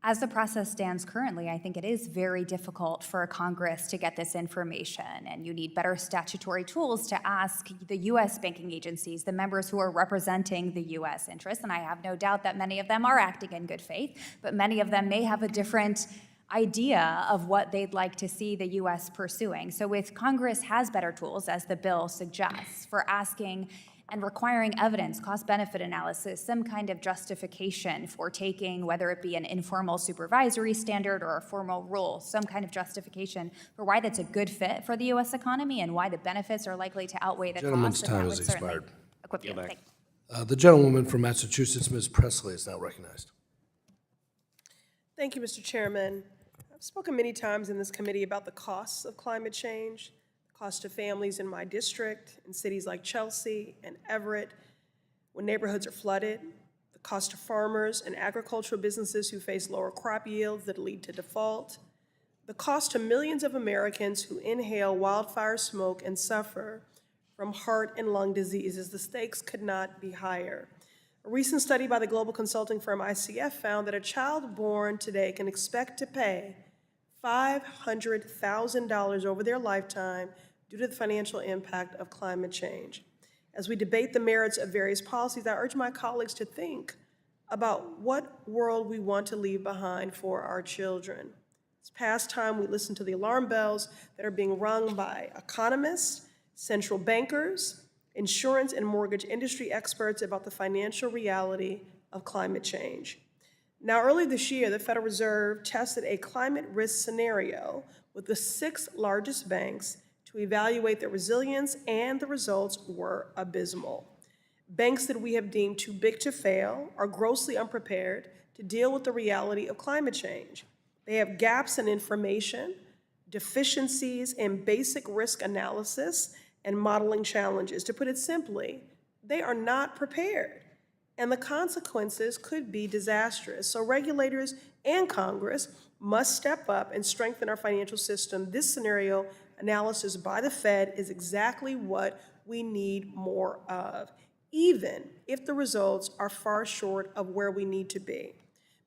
As the process stands currently, I think it is very difficult for Congress to get this information, and you need better statutory tools to ask the U.S. banking agencies, the members who are representing the U.S. interests, and I have no doubt that many of them are acting in good faith, but many of them may have a different idea of what they'd like to see the U.S. pursuing. So if Congress has better tools, as the bill suggests, for asking and requiring evidence, cost-benefit analysis, some kind of justification for taking, whether it be an informal supervisory standard or a formal rule, some kind of justification for why that's a good fit for the U.S. economy and why the benefits are likely to outweigh the Gentleman's costs. And that time would has certainly expired. equip you. Thank you. The gentlewoman from Massachusetts, Ms. Presley, is now recognized. Thank you, Mr. Chairman. I've spoken many times in this committee about the costs of climate change, the cost to families in my district, in cities like Chelsea and Everett, when neighborhoods are flooded, the cost to farmers and agricultural businesses who face lower crop yields that lead to default, the cost to millions of Americans who inhale wildfire smoke and suffer from heart and lung diseases. The stakes could not be higher. A recent study by the global consulting firm ICF found that a child born today can expect to pay $500,000 over their lifetime due to the financial impact of climate change. As we debate the merits of various policies, I urge my colleagues to think about what world we want to leave behind for our children. It's past time we listen to the alarm bells that are being rung by economists, central bankers, insurance and mortgage industry experts about the financial reality of climate change. Now, early this year, the Federal Reserve tested a climate risk scenario with the 6 largest banks to evaluate their resilience, and the results were abysmal. Banks that we have deemed too big to fail are grossly unprepared to deal with the reality of climate change. They have gaps in information, deficiencies in basic risk analysis, and modeling challenges. To put it simply, they are not prepared, and the consequences could be disastrous. So regulators and Congress must step up and strengthen our financial system. This scenario analysis by the Fed is exactly what we need more of, even if the results are far short of where we need to be.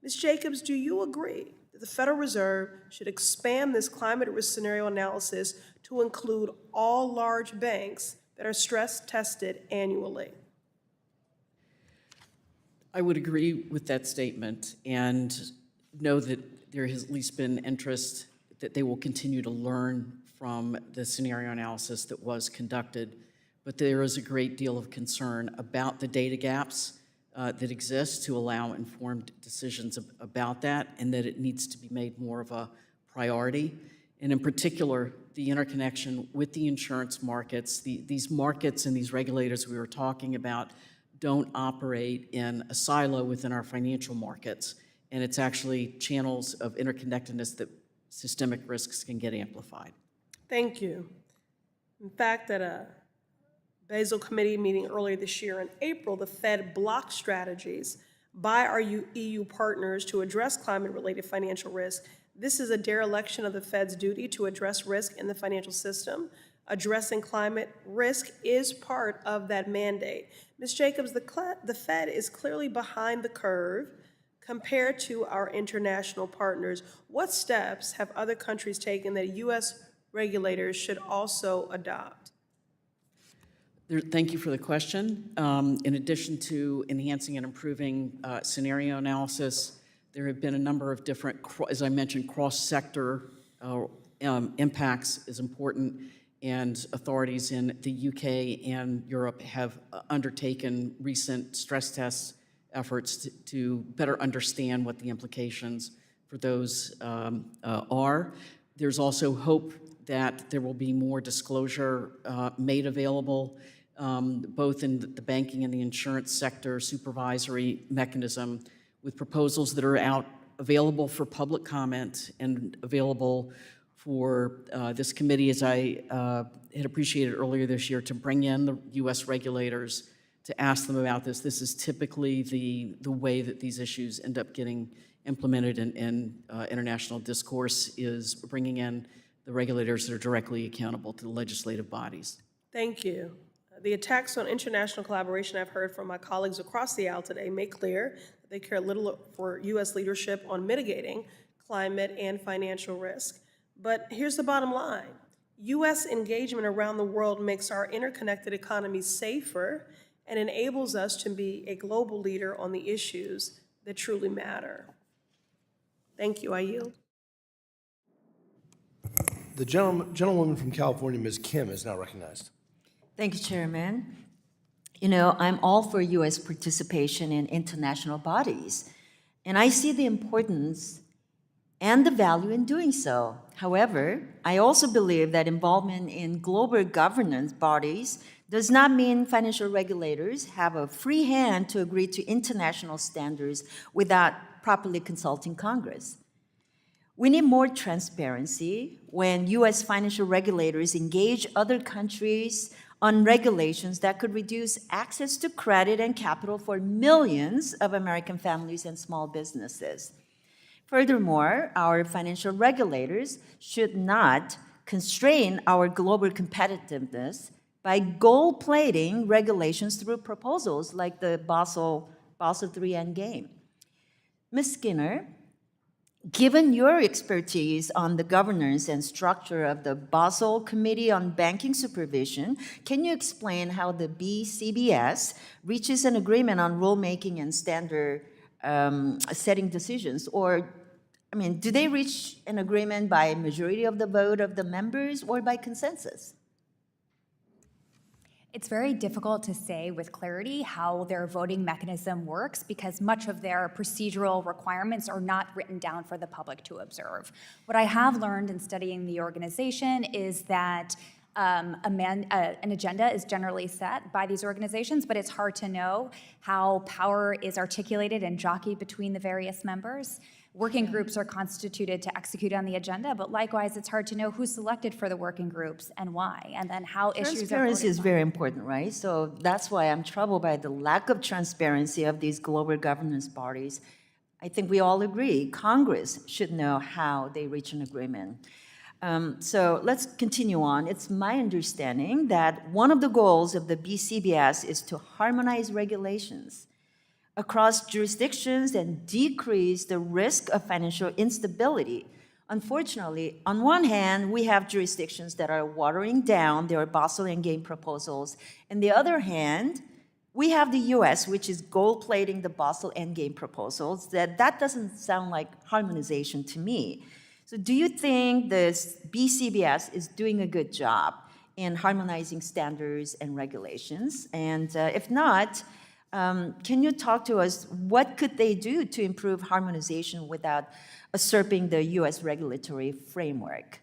Ms. Jacobs, do you agree that the Federal Reserve should expand this climate risk scenario analysis to include all large banks that are stress tested annually? I would agree with that statement and know that there has at least been interest that they will continue to learn from the scenario analysis that was conducted. But there is a great deal of concern about the data gaps that exist to allow informed decisions about that, and that it needs to be made more of a priority. And in particular, the interconnection with the insurance markets. These markets and these regulators we were talking about don't operate in a silo within our financial markets, and it's actually channels of interconnectedness that systemic risks can get amplified. Thank you. In fact, at a Basel Committee meeting earlier this year in April, the Fed blocked strategies by our EU partners to address climate-related financial risk. This is a dereliction of the Fed's duty to address risk in the financial system. Addressing climate risk is part of that mandate. Ms. Jacobs, the Fed is clearly behind the curve compared to our international partners. What steps have other countries taken that U.S. regulators should also adopt? Thank you for the question. In addition to enhancing and improving scenario analysis, there have been a number of different, as I mentioned, cross-sector impacts is important, and authorities in the UK and Europe have undertaken recent stress test efforts to better understand what the implications for those are. There's also hope that there will be more disclosure made available, both in the banking and the insurance sector supervisory mechanism, with proposals that are available for public comment and available for this committee, as I had appreciated earlier this year, to bring in the U.S. regulators to ask them about this. This is typically the way that these issues end up getting implemented in international discourse, is bringing in the regulators that are directly accountable to the legislative bodies. Thank you. The attacks on international collaboration I've heard from my colleagues across the aisle today make clear that they care little for U.S. leadership on mitigating climate and financial risk. But here's the bottom line. U.S. engagement around the world makes our interconnected economy safer and enables us to be a global leader on the issues that truly matter. Thank you. I yield. The gentlewoman from California, Ms. Kim, is now recognized. Thank you, Chairman. You know, I'm all for U.S. participation in international bodies, and I see the importance and the value in doing so. However, I also believe that involvement in global governance bodies does not mean financial regulators have a free hand to agree to international standards without properly consulting Congress. We need more transparency when U.S. financial regulators engage other countries on regulations that could reduce access to credit and capital for millions of American families and small businesses. Furthermore, our financial regulators should not constrain our global competitiveness by gold-plating regulations through proposals like the Basel III Endgame. Ms. Skinner, given your expertise on the governance and structure of the Basel Committee on Banking Supervision, can you explain how the BCBS reaches an agreement on rulemaking and standard setting decisions? Or, I mean, do they reach an agreement by a majority of the vote of the members or by consensus? It's very difficult to say with clarity how their voting mechanism works because much of their procedural requirements are not written down for the public to observe. What I have learned in studying the organization is that an agenda is generally set by these organizations, but it's hard to know how power is articulated and jockeyed between the various members. Working groups are constituted to execute on the agenda, but likewise, it's hard to know who's selected for the working groups and why, and then how issues are voted Transparency is on. very important, right? So that's why I'm troubled by the lack of transparency of these global governance bodies. I think we all agree Congress should know how they reach an agreement. So let's continue on. It's my understanding that one of the goals of the BCBS is to harmonize regulations across jurisdictions and decrease the risk of financial instability. Unfortunately, on one hand, we have jurisdictions that are watering down their Basel Endgame proposals. On the other hand, we have the US, which is gold-plating the Basel Endgame proposals. That doesn't sound like harmonization to me. So do you think this BCBS is doing a good job in harmonizing standards and regulations? And if not, can you talk to us, what could they do to improve harmonization without usurping the US regulatory framework?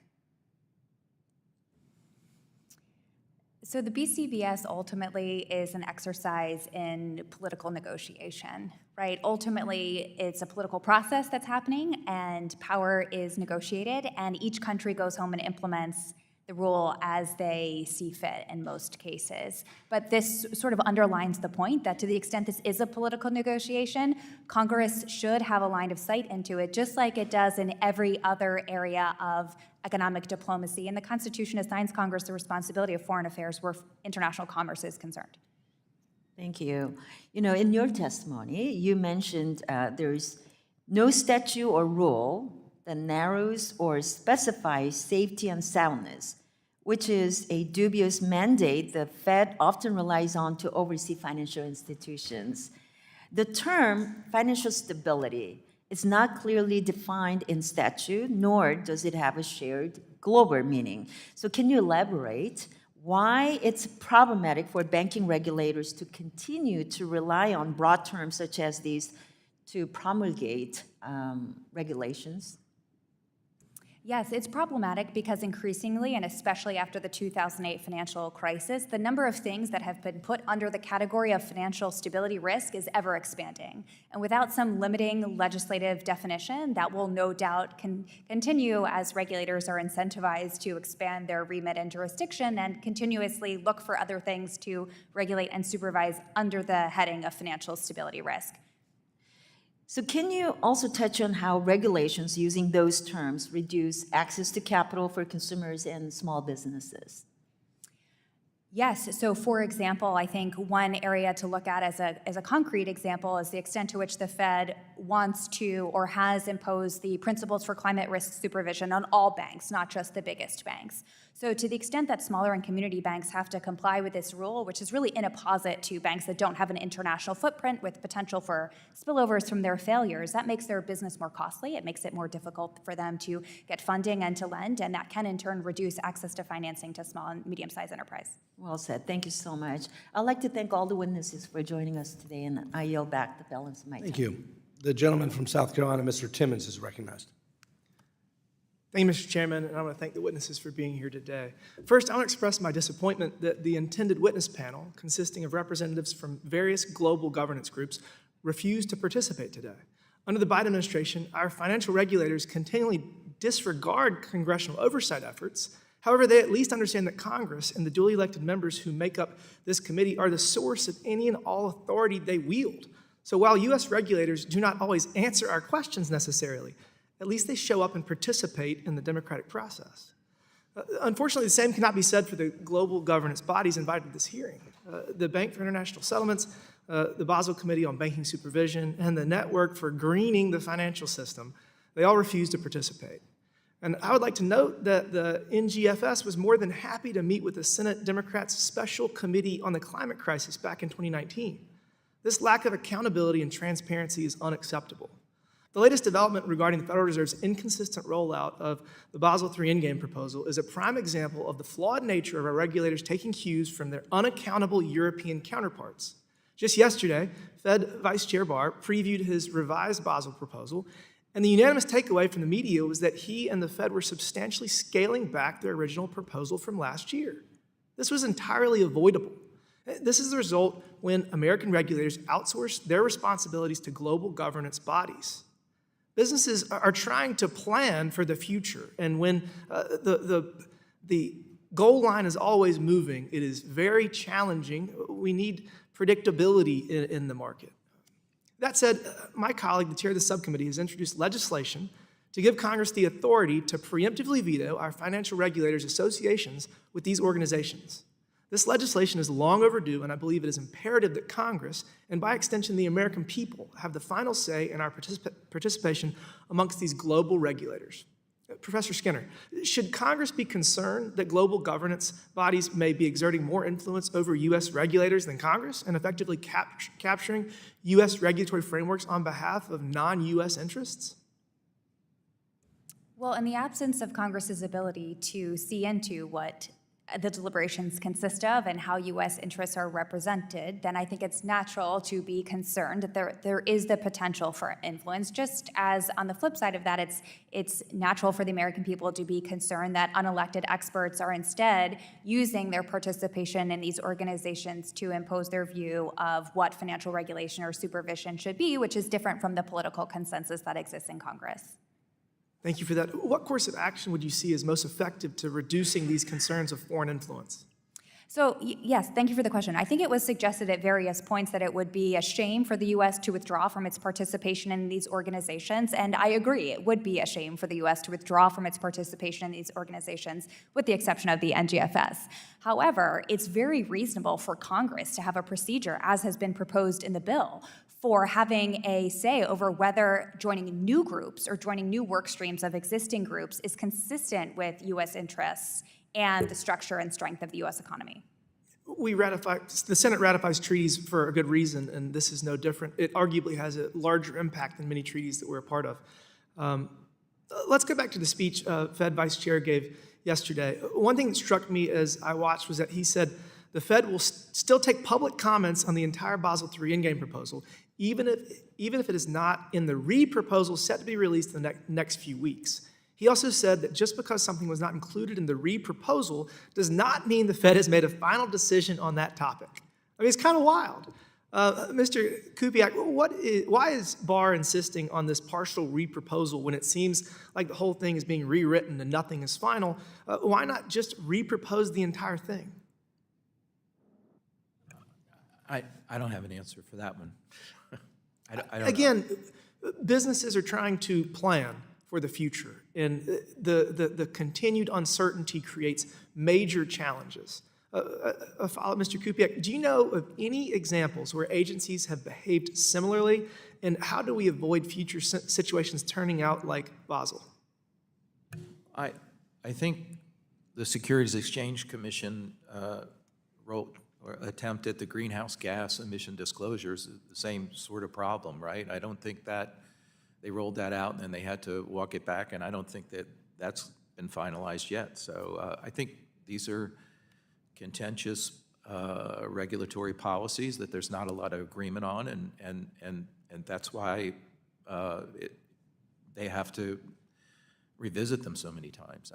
So the BCBS ultimately is an exercise in political negotiation, right? Ultimately, it's a political process that's happening, and power is negotiated, and each country goes home and implements the rule as they see fit in most cases. But this sort of underlines the point that to the extent this is a political negotiation, Congress should have a line of sight into it, just like it does in every other area of economic diplomacy. And the Constitution assigns Congress the responsibility of foreign affairs where international commerce is concerned. Thank you. You know, in your testimony, you mentioned there's no statute or rule that narrows or specifies safety and soundness, which is a dubious mandate the Fed often relies on to oversee financial institutions. The term financial stability is not clearly defined in statute, nor does it have a shared global meaning. So can you elaborate why it's problematic for banking regulators to continue to rely on broad terms such as these to promulgate regulations? Yes, it's problematic because increasingly, and especially after the 2008 financial crisis, the number of things that have been put under the category of financial stability risk is ever expanding. And without some limiting legislative definition, that will no doubt continue as regulators are incentivized to expand their remit and jurisdiction and continuously look for other things to regulate and supervise under the heading of financial stability risk. So can you also touch on how regulations using those terms reduce access to capital for consumers and small businesses? Yes, so for example, I think one area to look at as a concrete example is the extent to which the Fed wants to or has imposed the principles for climate risk supervision on all banks, not just the biggest banks. So to the extent that smaller and community banks have to comply with this rule, which is really in opposite to banks that don't have an international footprint with potential for spillovers from their failures, that makes their business more costly. It makes it more difficult for them to get funding and to lend, and that can in turn reduce access to financing to small and medium-sized enterprise. Well said. Thank you so much. I'd like to thank all the witnesses for joining us today, and I yield back the balance of my time. Thank you. The gentleman from South Carolina, Mr. Timmons, is recognized. Thank you, Mr. Chairman, and I want to thank the witnesses for being here today. First, I want to express my disappointment that the intended witness panel, consisting of representatives from various global governance groups, refused to participate today. Under the Biden administration, our financial regulators continually disregard congressional oversight efforts. However, they at least understand that Congress and the duly elected members who make up this committee are the source of any and all authority they wield. So while U.S. regulators do not always answer our questions necessarily, at least they show up and participate in the democratic process. Unfortunately, the same cannot be said for the global governance bodies invited to this hearing. The Bank for International Settlements, the Basel Committee on Banking Supervision, and the Network for Greening the Financial System, they all refused to participate. And I would like to note that the NGFS was more than happy to meet with the Senate Democrats' Special Committee on the Climate Crisis back in 2019. This lack of accountability and transparency is unacceptable. The latest development regarding the Federal Reserve's inconsistent rollout of the Basel III Endgame proposal is a prime example of the flawed nature of our regulators taking cues from their unaccountable European counterparts. Just yesterday, Fed Vice Chair Barr previewed his revised Basel proposal, and the unanimous takeaway from the media was that he and the Fed were substantially scaling back their original proposal from last year. This was entirely avoidable. This is the result when American regulators outsource their responsibilities to global governance bodies. Businesses are trying to plan for the future, and when the goal line is always moving, it is very challenging. We need predictability in the market. That said, my colleague, the chair of the subcommittee, has introduced legislation to give Congress the authority to preemptively veto our financial regulators' associations with these organizations. This legislation is long overdue, and I believe it is imperative that Congress, and by extension the American people, have the final say in our participation amongst these global regulators. Professor Skinner, should Congress be concerned that global governance bodies may be exerting more influence over U.S. regulators than Congress and effectively capturing U.S. regulatory frameworks on behalf of non-U.S. interests? Well, in the absence of Congress's ability to see into what the deliberations consist of and how U.S. interests are represented, then I think it's natural to be concerned that there is the potential for influence, just as on the flip side of that, it's natural for the American people to be concerned that unelected experts are instead using their participation in these organizations to impose their view of what financial regulation or supervision should be, which is different from the political consensus that exists in Congress. Thank you for that. What course of action would you see as most effective to reducing these concerns of foreign influence? So yes, thank you for the question. I think it was suggested at various points that it would be a shame for the U.S. to withdraw from its participation in these organizations, and I agree, it would be a shame for the U.S. to withdraw from its participation in these organizations, with the exception of the NGFS. However, it's very reasonable for Congress to have a procedure, as has been proposed in the bill, for having a say over whether joining new groups or joining new work streams of existing groups is consistent with U.S. interests and the structure and strength of the U.S. economy. The Senate ratifies treaties for a good reason, and this is no different. It arguably has a larger impact than many treaties that we're a part of. Let's go back to the speech Fed Vice Chair gave yesterday. One thing that struck me as I watched was that he said the Fed will still take public comments on the entire Basel III Endgame proposal, even if it is not in the re-proposal set to be released in the next few weeks. He also said that just because something was not included in the re-proposal does not mean the Fed has made a final decision on that topic. I mean, it's kind of wild. Mr. Kupiec, why is Barr insisting on this partial re-proposal when it seems like the whole thing is being rewritten and nothing is final? Why not just re-propose the entire thing? I don't have an answer for that one. I don't Again, businesses are trying to plan for the future, and the continued uncertainty creates major challenges. Mr. Kupiec, do you know of any examples where agencies have behaved similarly, and how do we avoid future situations turning out like Basel? I think the Securities Exchange Commission wrote or attempted the greenhouse gas emission disclosures, the same sort of problem, right? I don't think that they rolled that out and then they had to walk it back, and I don't think that that's been finalized yet. So I think these are contentious regulatory policies that there's not a lot of agreement on, and that's why they have to revisit them so many times.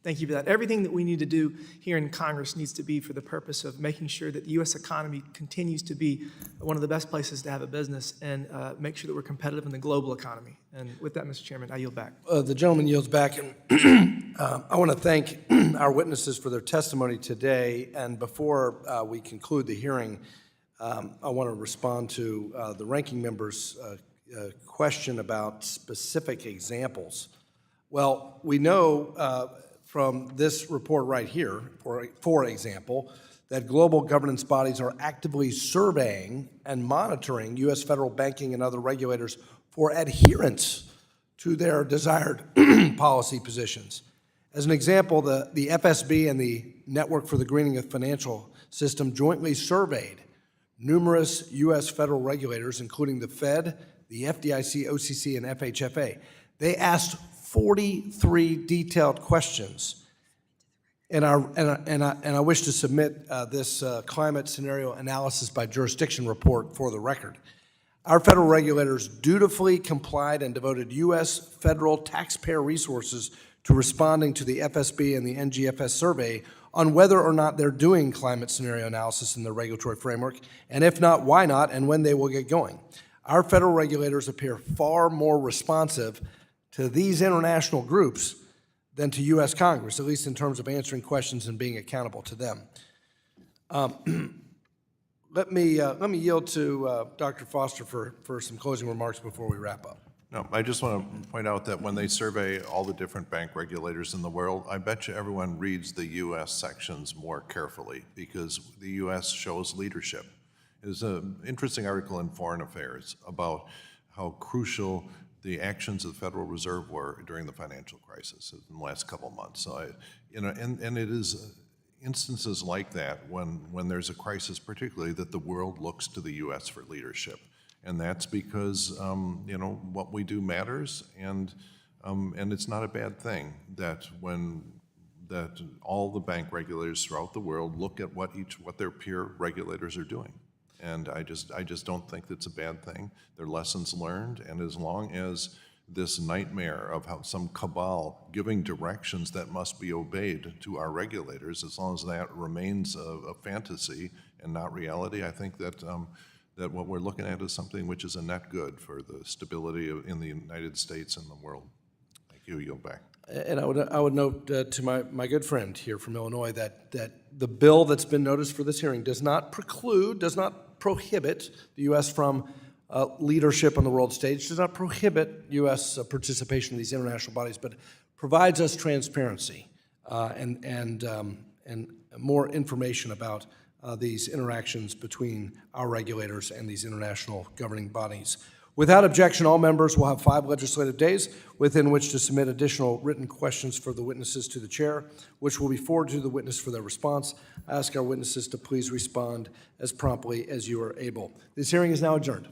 Thank you for that. Everything that we need to do here in Congress needs to be for the purpose of making sure that the U.S. economy continues to be one of the best places to have a business and make sure that we're competitive in the global economy. And with that, Mr. Chairman, I yield back. The gentleman yields back, and I want to thank our witnesses for their testimony today. And before we conclude the hearing, I want to respond to the ranking member's question about specific examples. Well, we know from this report right here, for example, that global governance bodies are actively surveying and monitoring U.S. federal banking and other regulators for adherence to their desired policy positions. As an example, the FSB and the Network for the Greening of the Financial System jointly surveyed numerous U.S. federal regulators, including the Fed, the FDIC, OCC, and FHFA. They asked 43 detailed questions, and I wish to submit this climate scenario analysis by jurisdiction report for the record. Our federal regulators dutifully complied and devoted U.S. federal taxpayer resources to responding to the FSB and the NGFS survey on whether or not they're doing climate scenario analysis in their regulatory framework, and if not, why not, and when they will get going. Our federal regulators appear far more responsive to these international groups than to U.S. Congress, at least in terms of answering questions and being accountable to them. Let me yield to Dr. Foster for some closing remarks before we wrap up. No, I just want to point out that when they survey all the different bank regulators in the world, I bet you everyone reads the U.S. sections more carefully because the U.S. shows leadership. There's an interesting article in Foreign Affairs about how crucial the actions of the Federal Reserve were during the financial crisis in the last couple of months. So and it is instances like that when there's a crisis particularly that the world looks to the U.S. for leadership. And that's because what we do matters, and it's not a bad thing that all the bank regulators throughout the world look at what their peer regulators are doing. And I just don't think that's a bad thing. They're lessons learned, and as long as this nightmare of how some cabal giving directions that must be obeyed to our regulators, as long as that remains a fantasy and not reality, I think that that what we're looking at is something which is a net good for the stability in the United States and the world. Thank you. Yield back. And I would note to my good friend here from Illinois that the bill that's been noticed for this hearing does not prohibit the U.S. from leadership on the world stage, does not prohibit U.S. participation in these international bodies, but provides us transparency and more information about these interactions between our regulators and these international governing bodies. Without objection, all members will have 5 legislative days within which to submit additional written questions for the witnesses to the chair, which will be forwarded to the witness for their response. I ask our witnesses to please respond as promptly as you are able. This hearing is now adjourned.